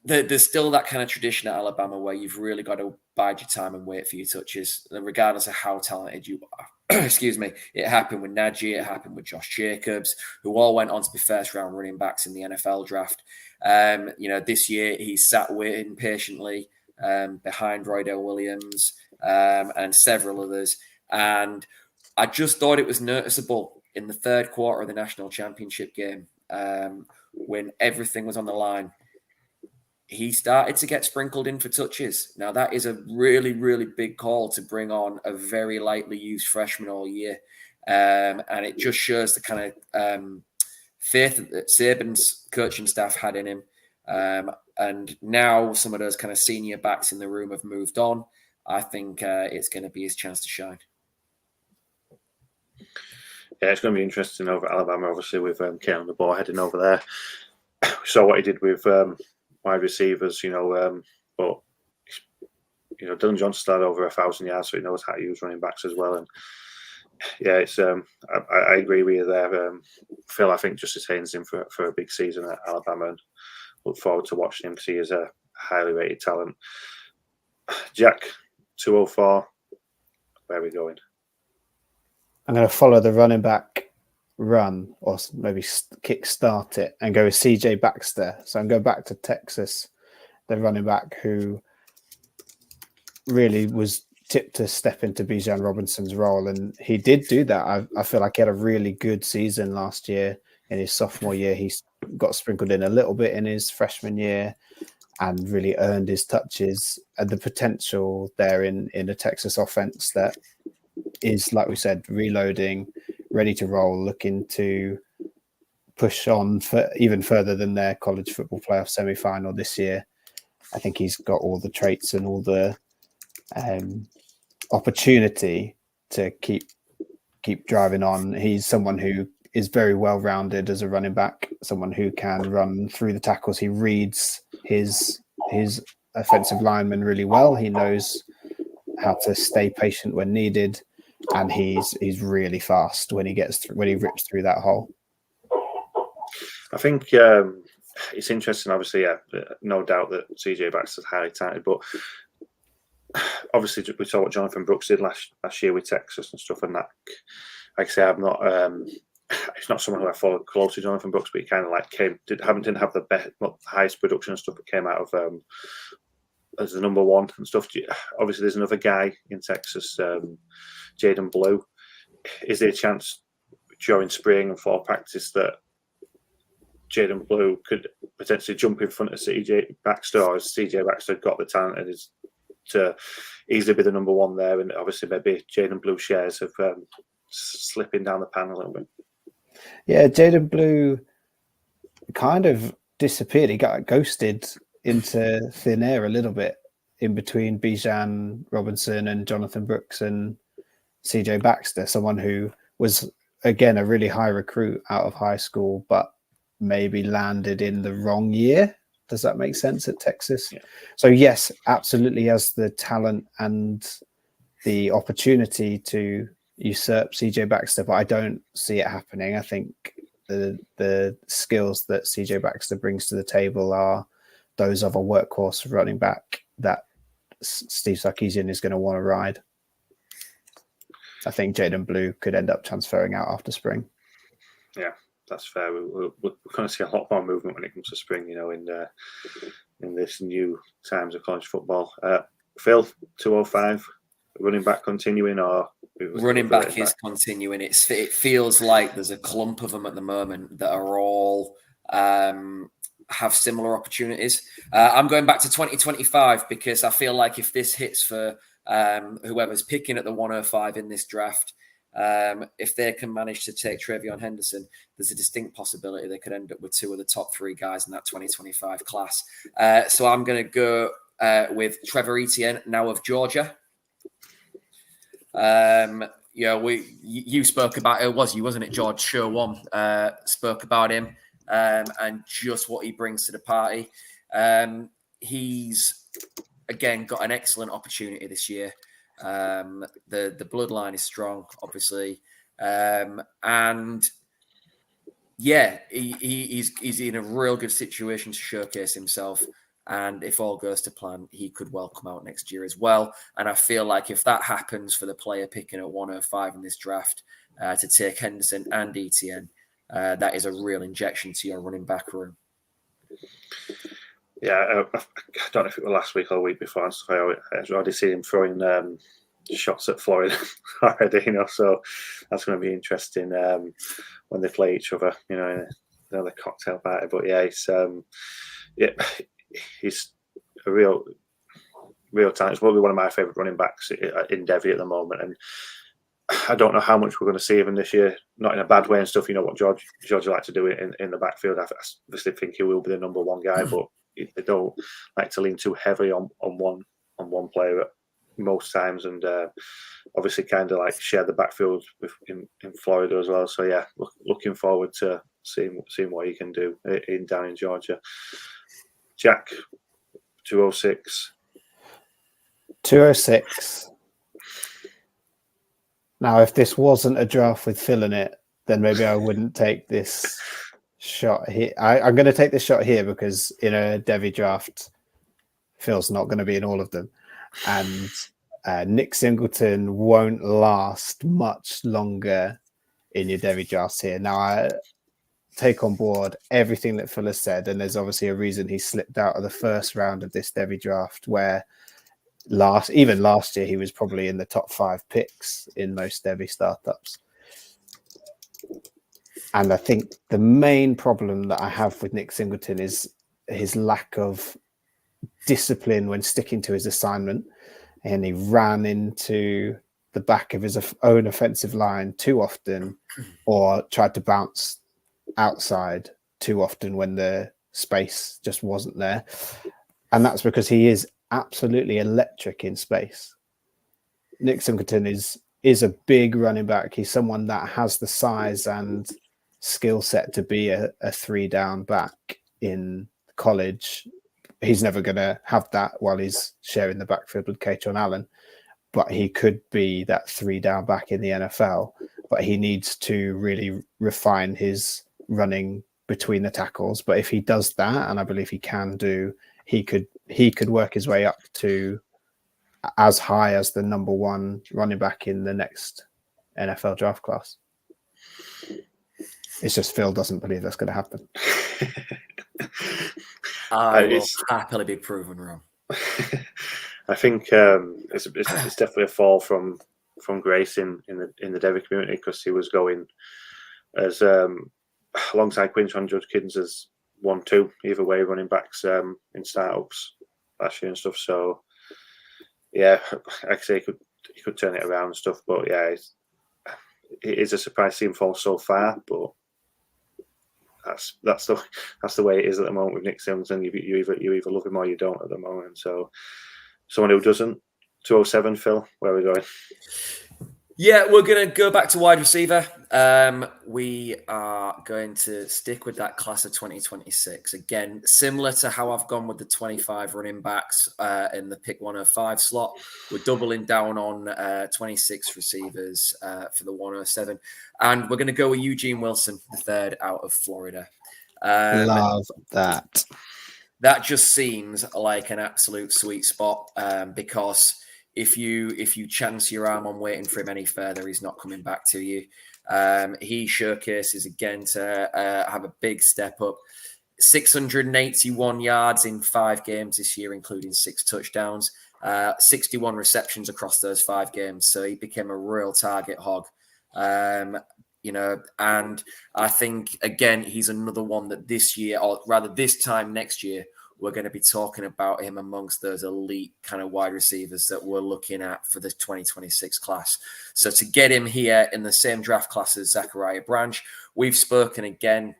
There's still that kind of tradition at Alabama where you've really got to bide your time and wait for your touches, regardless of how talented you are. Excuse me. It happened with Najee. It happened with Josh Jacobs, who all went on to be first-round running backs in the NFL draft. This year he sat waiting patiently behind Roydell Williams and several others. And I just thought it was noticeable in the third quarter of the national championship game when everything was on the line. He started to get sprinkled in for touches. Now, that is a really, really big call to bring on a very lightly used freshman all year. And it just shows the kind of faith that Saban's coaching staff had in him. And now some of those kind of senior backs in the room have moved on. I think it's going to be his chance to shine. Yeah, it's going to be interesting over at Alabama, obviously, with Kalen the ball heading over there. We saw what he did with wide receivers, but Dylan Johnson had over 1,000 yards, so he knows how to use running backs as well. And yeah, it's I agree with you there, Phil. I think Justice Haynes in for a big season at Alabama, and look forward to watching him because he is a highly rated talent. Jack, 204, where are we going? I'm going to follow the running back run, or maybe kick start it, and go with CJ Baxter. So I'm going back to Texas, the running back who really was tipped to step into Bijan Robinson's role, and he did do that. I feel like he had a really good season last year. In his sophomore year, he got sprinkled in a little bit in his freshman year and really earned his touches. And the potential there in a Texas offense that is, like we said, reloading, ready to roll, looking to push on for even further than their college football playoff semi-final this year. I think he's got all the traits and all the opportunity to keep driving on. He's someone who is very well-rounded as a running back, someone who can run through the tackles. He reads his offensive lineman really well. He knows how to stay patient when needed, and he's really fast when he rips through that hole. I think it's interesting. Obviously, no doubt that CJ Baxter's highly talented, but obviously we saw what Jonathan Brooks did last year with Texas and stuff. And that, like I say, I'm not. It's not someone who I followed closely, Jonathan Brooks, but he kind of didn't have the highest production and stuff that came out of as the number one and stuff. Obviously, there's another guy in Texas, Jaden Blue. Is there a chance during spring and fall practice that Jaden Blue could potentially jump in front of CJ Baxter, or has CJ Baxter got the talent and is to easily be the number one there? And obviously maybe Jaden Blue shares of slipping down the pan a little bit. Yeah, Jaden Blue kind of disappeared. He got ghosted into thin air a little bit in between Bijan Robinson and Jonathan Brooks and CJ Baxter, someone who was, again, a really high recruit out of high school, but maybe landed in the wrong year. Does that make sense at Texas? Yeah. So yes, absolutely has the talent and the opportunity to usurp CJ Baxter, but I don't see it happening. I think the skills that CJ Baxter brings to the table are those of a workhorse running back that Steve Sarkisian is going to want to ride. I think Jaden Blue could end up transferring out after spring. Yeah, that's fair. We're going to see a lot more movement when it comes to spring, in this new times of college football. Phil, 205, running back continuing, or running back is continuing. It feels like there's a clump of them at the moment that are all have similar opportunities. I'm going back to 2025 because I feel like if this hits for whoever's picking at the 105 in this draft, if they can manage to take Travion Henderson, there's a distinct possibility they could end up with two of the top three guys in that 2025 class. So I'm going to go with Trevor Etienne, now of Georgia. You spoke about it, wasn't it, George? Show one spoke about him and just what he brings to the party. He's again got an excellent opportunity this year. The bloodline is strong, obviously, and yeah, he's in a real good situation to showcase himself. And if all goes to plan, he could well come out next year as well. And I feel like if that happens for the player picking at 105 in this draft to take Henderson and Etienne, that is a real injection to your running back room. Yeah, I don't know if it was last week or the week before. I've already seen him throwing shots at Florida already, so that's going to be interesting when they play each other, in another cocktail party. But yeah, he's a real talent. He's probably one of my favourite running backs in Devy at the moment, and I don't know how much we're going to see of him this year. Not in a bad way and stuff. You know what George likes to do in the backfield. I obviously think he will be the number one guy, but they don't like to lean too heavily on one player at most times, and obviously kind of like share the backfield in Florida as well. So yeah, looking forward to seeing what he can do down in Georgia. Jack, 206. 206. Now, if this wasn't a draft with Phil in it, then maybe I wouldn't take this shot here. I'm going to take this shot here because in a Devy draft, Phil's not going to be in all of them. And Nick Singleton won't last much longer in your Devy drafts here. Now, I take on board everything that Phil has said, and there's obviously a reason he slipped out of the first round of this Devy draft, where last year he was probably in the top 5 picks in most Devy startups. And I think the main problem that I have with Nick Singleton is his lack of discipline when sticking to his assignment, and he ran into the back of his own offensive line too often, or tried to bounce outside too often when the space just wasn't there. And that's because he is absolutely electric in space. Nick Singleton is a big running back. He's someone that has the size and skill set to be a 3-down back in college. He's never going to have that while he's sharing the backfield with Katron Allen, but he could be that 3-down back in the NFL. But he needs to really refine his running between the tackles. But if he does that, and I believe he can do, he could work his way up to as high as the number 1 running back in the next NFL draft class. It's just Phil doesn't believe that's going to happen. I will happily be proven wrong. I think it's definitely a fall from grace in the Devy community, because he was going as alongside Quinton Judkins as 1-2 either way running backs in startups last year and stuff. So yeah, like I say, he could turn it around and stuff. But yeah, it is a surprise to see him fall so far. But that's the way it is at the moment with Nick Sims, and you either love him or you don't at the moment. So someone who doesn't, 207, Phil, where are we going? Yeah, we're going to go back to wide receiver. We are going to stick with that class of 2026. Again, similar to how I've gone with the 25 running backs in the pick 105 slot. We're doubling down on 26 receivers for the 107. And we're going to go with Eugene Wilson, the third out of Florida. Love that. That just seems like an absolute sweet spot because if you chance your arm on waiting for him any further, he's not coming back to you. He showcases again to have a big step up. 681 yards in 5 games this year, including 6 touchdowns, 61 receptions across those 5 games. So he became a real target hog. And I think, again, he's another one that this year, or rather this time next year, we're going to be talking about him amongst those elite kind of wide receivers that we're looking at for the 2026 class. So to get him here in the same draft class as Zachariah Branch, we've spoken again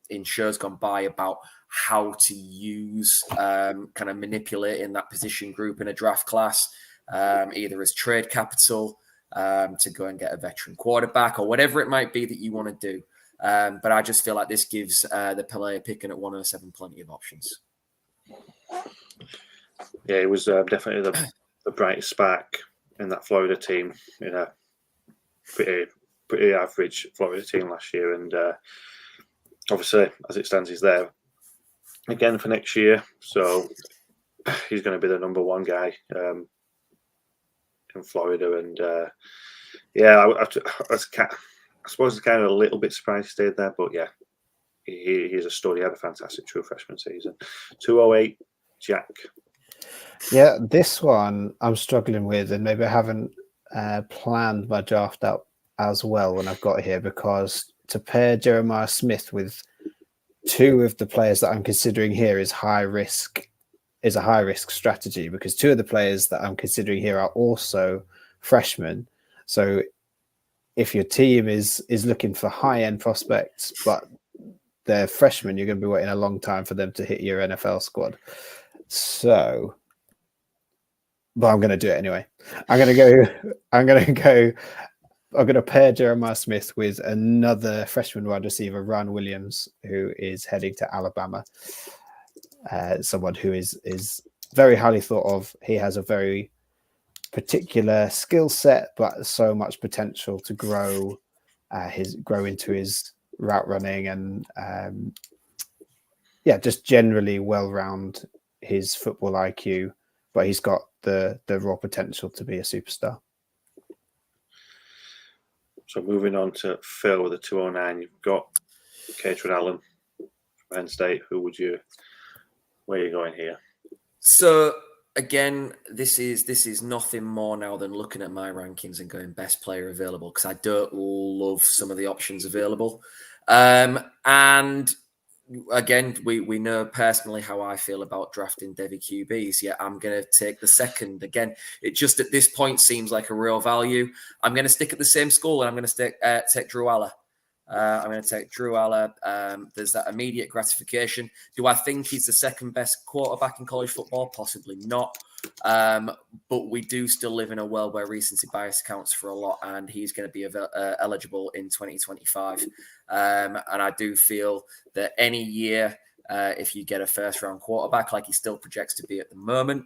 in shows gone by about how to use kind of manipulating that position group in a draft class, either as trade capital to go and get a veteran quarterback or whatever it might be that you want to do. But I just feel like this gives the player picking at 107 plenty of options. Yeah, it was definitely the brightest spark in that Florida team, in a pretty average Florida team last year. And obviously, as it stands, he's there again for next year. So he's going to be the number 1 guy in Florida. And I suppose it's kind of a little bit surprised he stayed there. But yeah, he's a stud. He had a fantastic true freshman season. 208, Jack. Yeah, this one I'm struggling with, and maybe I haven't planned my draft out as well when I've got here, because to pair Jeremiah Smith with 2 of the players that I'm considering here is a high risk strategy, because 2 of the players that I'm considering here are also freshmen. So if your team is looking for high-end prospects, but they're freshmen, you're going to be waiting a long time for them to hit your NFL squad. So, but I'm going to do it anyway. I'm going to pair Jeremiah Smith with another freshman wide receiver, Ron Williams, who is heading to Alabama. Someone who is very highly thought of. He has a very particular skill set, but so much potential to grow into his route running and just generally well-round his football IQ, but he's got the raw potential to be a superstar. So moving on to Phil with the 209, you've got Catron Allen from Penn State. Where are you going here? So again, this is nothing more now than looking at my rankings and going best player available, because I don't love some of the options available. And again, we know personally how I feel about drafting Devy QBs. Yeah, I'm going to take the second. Again, it just at this point seems like a real value. I'm going to stick at the same school, and I'm going to take Drew Aller. I'm going to take Drew Aller. There's that immediate gratification. Do I think he's the second best quarterback in college football? Possibly not. But we do still live in a world where recency bias counts for a lot, and he's going to be eligible in 2025. And I do feel that any year, if you get a first-round quarterback like he still projects to be at the moment,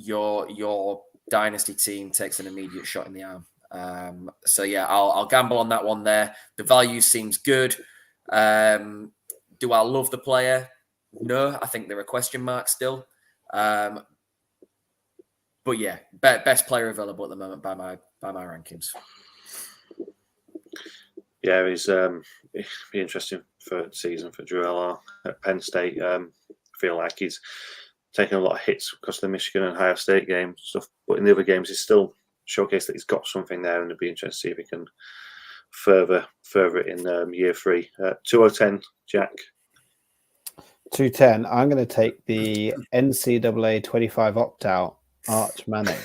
your dynasty team takes an immediate shot in the arm. So yeah, I'll gamble on that one there. The value seems good. Do I love the player? No, I think there are question marks still. But yeah, best player available at the moment by my rankings. Yeah, he's be interesting for season for Drew Eller at Penn State. I feel like he's taken a lot of hits because of the Michigan and Ohio State game stuff, but in the other games he's still showcased that he's got something there, and it'd be interesting to see if he can further in year 3. 2010, Jack. 210. I'm going to take the NCAA 25 opt-out, Arch Manning.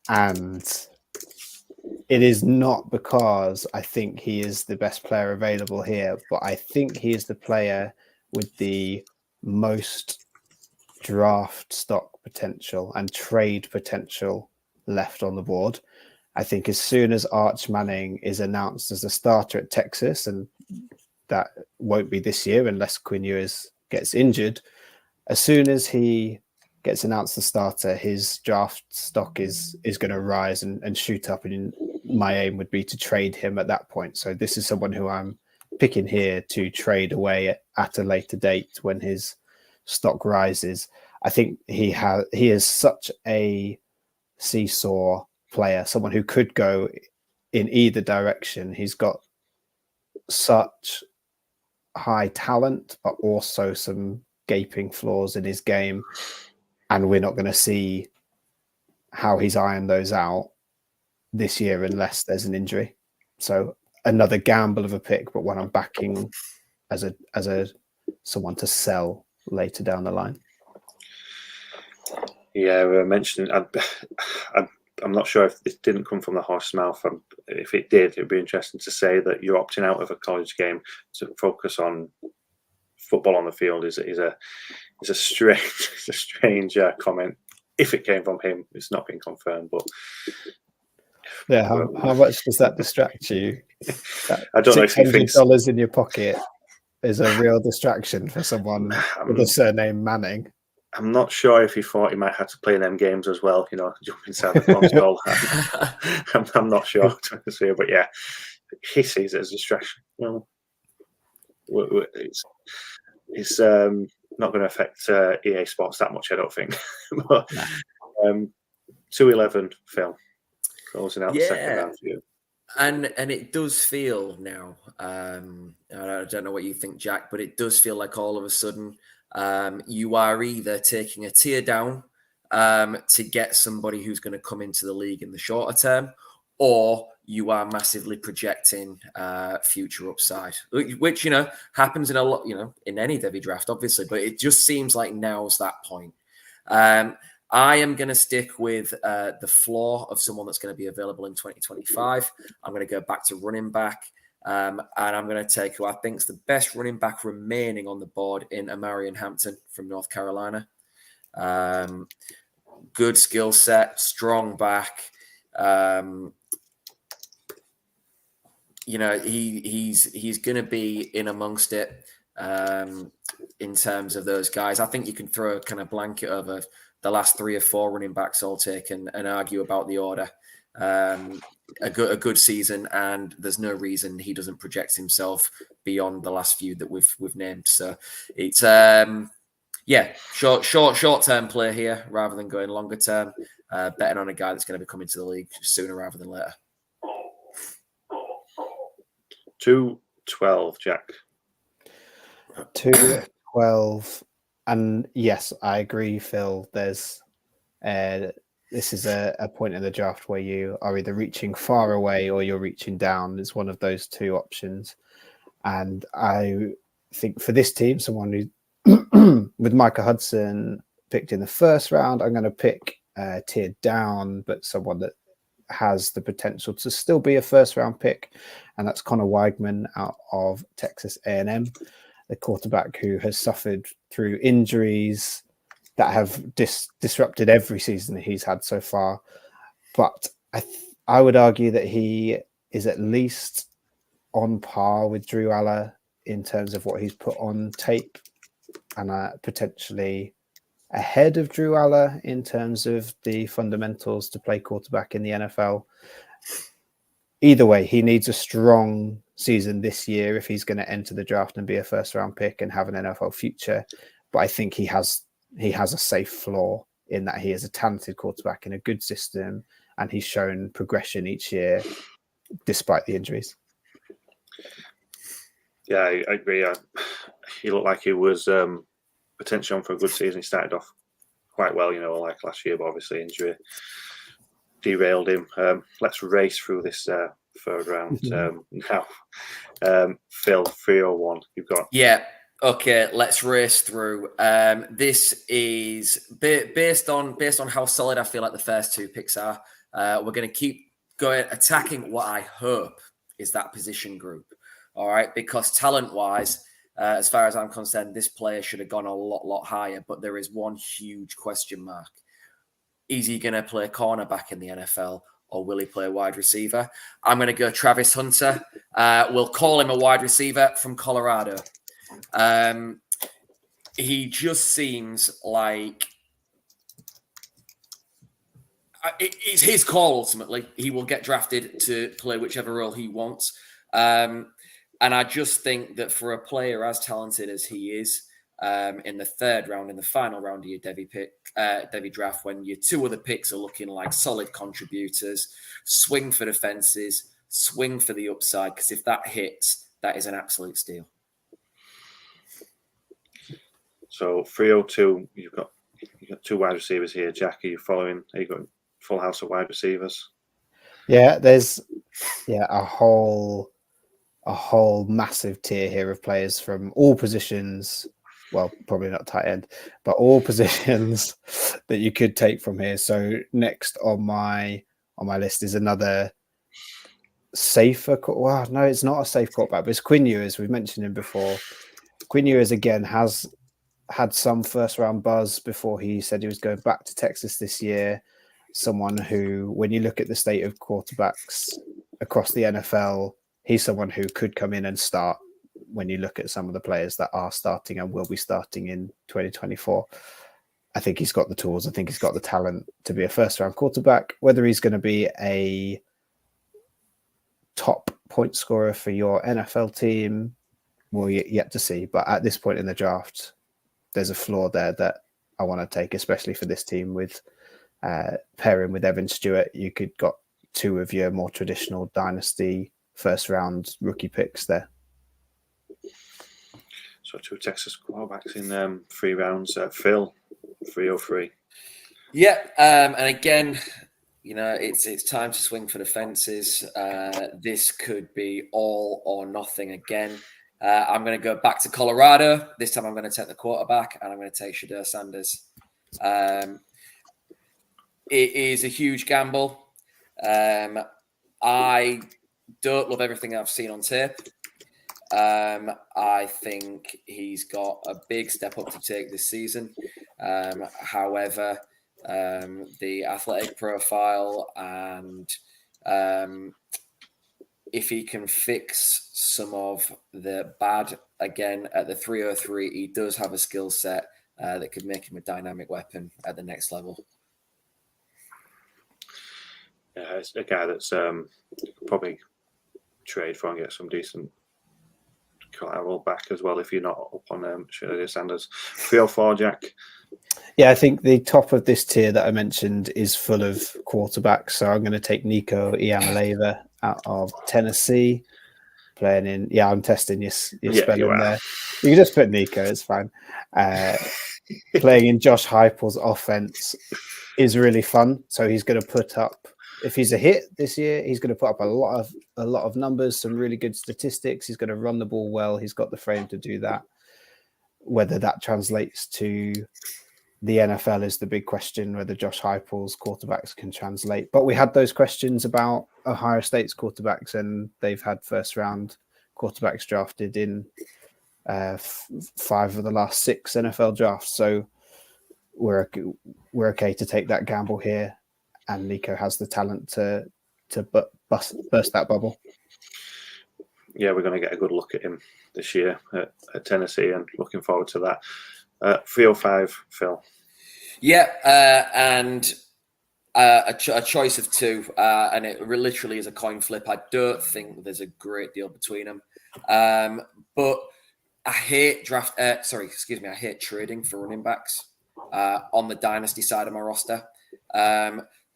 And it is not because I think he is the best player available here, but I think he is the player with the most draft stock potential and trade potential left on the board. I think as soon as Arch Manning is announced as a starter at Texas, and that won't be this year unless Quinn Ewers gets injured, as soon as he gets announced the starter, his draft stock is going to rise and shoot up. And my aim would be to trade him at that point. So this is someone who I'm picking here to trade away at a later date when his stock rises. I think he is such a seesaw player, someone who could go in either direction. He's got such high talent, but also some gaping flaws in his game. And we're not going to see how he's ironed those out this year unless there's an injury. So another gamble of a pick, but one I'm backing as a someone to sell later down the line. Yeah, we were mentioning. I'm not sure if it didn't come from the horse's mouth. If it did, it'd be interesting to say that you're opting out of a college game to focus on football on the field is a strange comment. If it came from him, it's not been confirmed. But yeah, how much does that distract you? I don't know if he thinks $600 in your pocket is a real distraction for someone with the surname Manning. I'm not sure if he thought he might have to play them games as well, jump inside the console. I'm not sure, but yeah, he sees it as a distraction. Well, it's not going to affect EA Sports that much, I don't think. But 211, Phil, closing out the second round for you. And it does feel now, I don't know what you think, Jack, but it does feel like all of a sudden you are either taking a tier down to get somebody who's going to come into the league in the shorter term, or you are massively projecting future upside, which, happens in a lot, in any Devy draft, obviously, but it just seems like now's that point. I am going to stick with the floor of someone that's going to be available in 2025. I'm going to go back to running back. And I'm going to take who I think is the best running back remaining on the board in Amarian Hampton from North Carolina. Good skill set, strong back. He's going to be in amongst it in terms of those guys. I think you can throw a kind of blanket over the last 3 or 4 running backs all taken and argue about the order. A good season, and there's no reason he doesn't project himself beyond the last few that we've named. So it's short term play here rather than going longer term. Betting on a guy that's going to be coming to the league sooner rather than later. 212, Jack. 212, and yes, I agree, Phil. There's this is a point in the draft where you are either reaching far away or you're reaching down. It's one of those two options. And I think for this team, someone who, with Micah Hudson picked in the first round, I'm going to pick tiered down, but someone that has the potential to still be a first round pick. And that's Connor Weigman out of Texas A&M, the quarterback who has suffered through injuries that have disrupted every season that he's had so far. But I would argue that he is at least on par with Drew Aller in terms of what he's put on tape, and potentially ahead of Drew Aller in terms of the fundamentals to play quarterback in the NFL. Either way, he needs a strong season this year if he's going to enter the draft and be a first round pick and have an NFL future. But I think he has a safe floor in that he is a talented quarterback in a good system, and he's shown progression each year despite the injuries. Yeah, I agree. He looked like he was potentially on for a good season. He started off quite well, like last year, but obviously injury derailed him. Let's race through this third round now. Phil, 301. You've got. Yeah. Okay, let's race through. This is based on how solid I feel like the first two picks are. We're going to keep going attacking what I hope is that position group. All right, because talent-wise, as far as I'm concerned, this player should have gone a lot higher. But there is one huge question mark: is he going to play cornerback in the NFL, or will he play wide receiver? I'm going to go Travis Hunter. We'll call him a wide receiver from Colorado. He just seems like it's his call. Ultimately, he will get drafted to play whichever role he wants. And I just think that for a player as talented as he is, in the third round, in the final round of your Devy draft, when your two other picks are looking like solid contributors, swing for the fences, swing for the upside, because if that hits, that is an absolute steal. So 302, you've got two wide receivers here. Jack, are you following? Are you got full house of wide receivers? Yeah, there's a whole massive tier here of players from all positions. Well, probably not tight end, but all positions that you could take from here. So next on my list is another safer. Well, no, it's not a safe quarterback, but it's Quinn Ewers. We've mentioned him before. Quinn Ewers again has had some first round buzz before he said he was going back to Texas this year. Someone who, when you look at the state of quarterbacks across the NFL, he's someone who could come in and start when you look at some of the players that are starting and will be starting in 2024. I think he's got the tools. I think he's got the talent to be a first round quarterback. Whether he's going to be a top point scorer for your NFL team, we'll yet to see. But at this point in the draft, there's a floor there that I want to take, especially for this team with pairing with Evan Stewart. You could got two of your more traditional dynasty first round rookie picks there. So two Texas quarterbacks in 3 rounds. Phil, 303. Yeah, and again, it's time to swing for the fences. This could be all or nothing again. I'm going to go back to Colorado. This time I'm going to take the quarterback, and I'm going to take Shedeur Sanders. It is a huge gamble. I don't love everything I've seen on tape. I think he's got a big step up to take this season. However, the athletic profile and if he can fix some of the bad again at the 303, he does have a skill set that could make him a dynamic weapon at the next level. Yeah, it's a guy that's probably trade for and get some decent collateral back as well if you're not up on Shedeur Sanders. 304, Jack. Yeah, I think the top of this tier that I mentioned is full of quarterbacks. So I'm going to take Nico Iamaleava out of Tennessee, playing in. Yeah, I'm testing your spelling there. You can just put Nico; it's fine. Playing in Josh Heupel's offense is really fun. So he's going to put up. If he's a hit this year, he's going to put up a lot of numbers, some really good statistics. He's going to run the ball well. He's got the frame to do that. Whether that translates to the NFL is the big question, whether Josh Heupel's quarterbacks can translate. But we had those questions about Ohio State's quarterbacks, and they've had first-round quarterbacks drafted in 5 of the last 6 NFL drafts. So we're okay to take that gamble here. And Nico has the talent to burst that bubble. Yeah, we're going to get a good look at him this year at Tennessee, and looking forward to that. 305, Phil. Yeah, and a choice of 2, and it literally is a coin flip. I don't think there's a great deal between them, but I hate I hate trading for running backs on the dynasty side of my roster.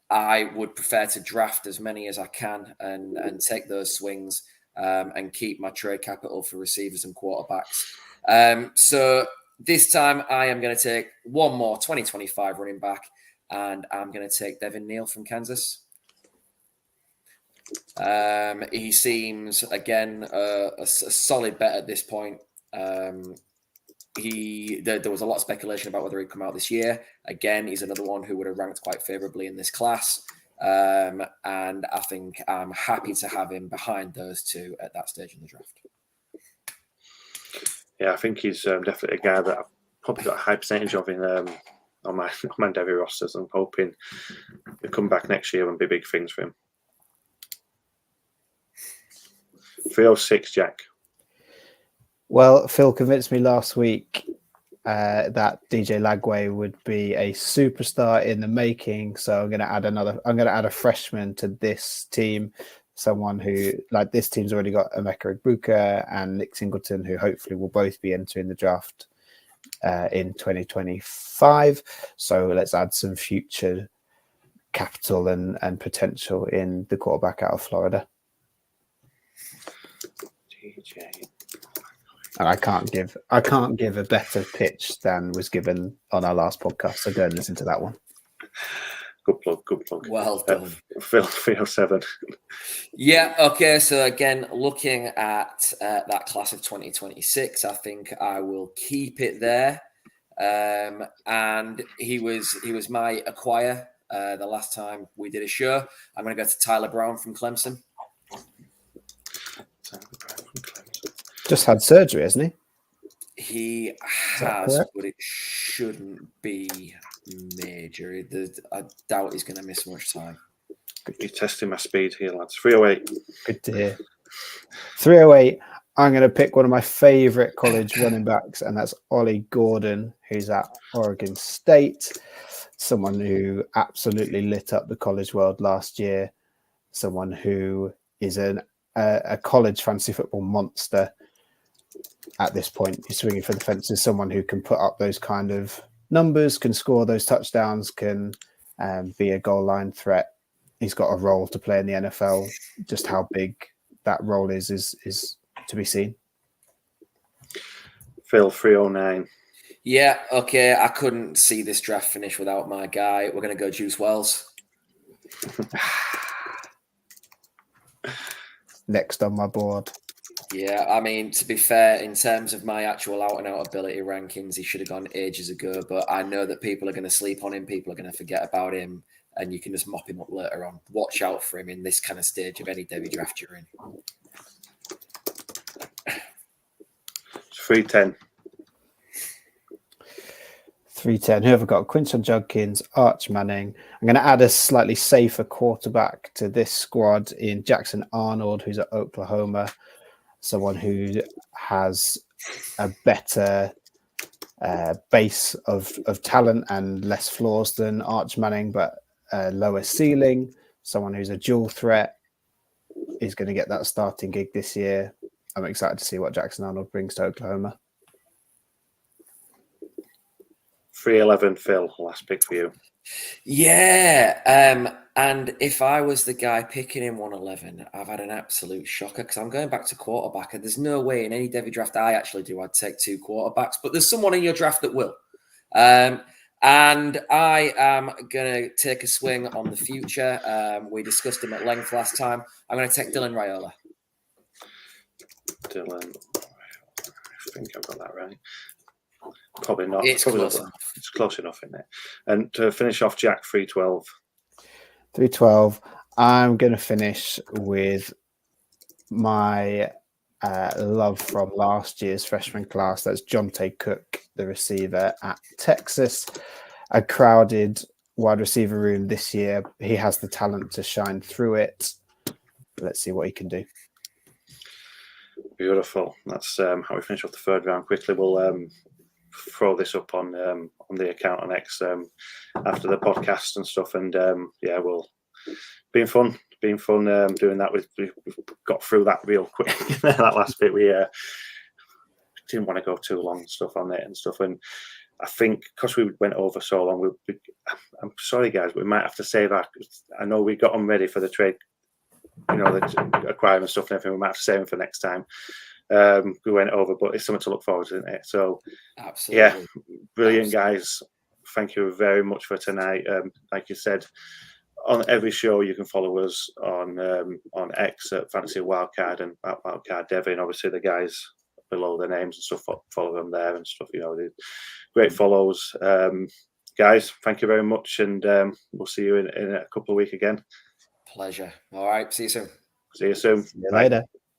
I would prefer to draft as many as I can and take those swings and keep my trade capital for receivers and quarterbacks. So this time I am going to take one more 2025 running back, and I'm going to take Devin Neal from Kansas. He seems, again, a solid bet at this point. There was a lot of speculation about whether he'd come out this year. Again, he's another one who would have ranked quite favourably in this class. And I think I'm happy to have him behind those two at that stage in the draft. Yeah, I think he's definitely a guy that I've probably got a high percentage of in on my Devy rosters. I'm hoping he'll come back next year and be big things for him. 306, Jack. Well, Phil convinced me last week that DJ Lagway would be a superstar in the making. So I'm going to add a freshman to this team. Someone who, like, this team's already got Emeka Egbuka and Nick Singleton, who hopefully will both be entering the draft in 2025. So let's add some future capital and potential in the quarterback out of Florida. DJ. And I can't give a better pitch than was given on our last podcast. So go and listen to that one. Good plug. Well done. Phil 307. Yeah, okay. So again, looking at that class of 2026, I think I will keep it there. And he was my acquire the last time we did a show. I'm going to go to Tyler Brown from Clemson. Just had surgery, hasn't he? He has, but it shouldn't be major. I doubt he's going to miss much time. You're testing my speed here, lads. 308. Good to hear. 308. I'm going to pick one of my favorite college running backs, and that's Ollie Gordon, who's at Oregon State. Someone who absolutely lit up the college world last year. Someone who is a college fantasy football monster. At this point, he's swinging for the fences. Someone who can put up those kind of numbers, can score those touchdowns, can be a goal line threat. He's got a role to play in the NFL. Just how big that role is to be seen. Phil 309. Yeah, okay. I couldn't see this draft finish without my guy. We're going to go Juice Wells. Next on my board. Yeah, I mean, to be fair, in terms of my actual out-and-out ability rankings, he should have gone ages ago, but I know that people are going to sleep on him, people are going to forget about him, and you can just mop him up later on. Watch out for him in this kind of stage of any Devy draft you're in. 310. 310. Who have I got? Quinton Judkins, Arch Manning. I'm going to add a slightly safer quarterback to this squad in Jackson Arnold, who's at Oklahoma. Someone who has a better base of talent and less flaws than Arch Manning, but a lower ceiling. Someone who's a dual threat, is going to get that starting gig this year. I'm excited to see what Jackson Arnold brings to Oklahoma. 311, Phil. Last pick for you. Yeah. And if I was the guy picking in 111, I've had an absolute shocker because I'm going back to quarterback. And there's no way in any Devy draft I actually do, I'd take two quarterbacks. But there's someone in your draft that will. And I am going to take a swing on the future. We discussed him at length last time. I'm going to take Dylan Raiola. Dylan. I think I've got that right. Probably not. It's Probably close not. enough. It's close enough, isn't it? And to finish off, Jack, 312. 312. I'm going to finish with my love from last year's freshman class. That's Jonte Cook, the receiver at Texas. A crowded wide receiver room this year. He has the talent to shine through it. Let's see what he can do. Beautiful. That's how we finish off the third round. Quickly, we'll throw this up on the account on X after the podcast and stuff. And yeah, we'll been fun doing that. We've got through that real quick. That last bit, we didn't want to go too long and stuff on it and stuff. And I think because we went over so long, I'm sorry guys, we might have to save our. I know we got them ready for the trade, the acquiring stuff and everything. We might have to save them for next time. We went over, but it's something to look forward to, isn't it? So, absolutely, yeah, brilliant, guys. Thank you very much for tonight. Like you said, on every show, you can follow us on X at Fantasy Wildcard and at Wildcard Devy, and obviously the guys below their names and stuff, follow them there and stuff. Great follows. Guys, thank you very much, and we'll see you in a couple of weeks again. Pleasure. All right, see you soon. See you soon. See you later.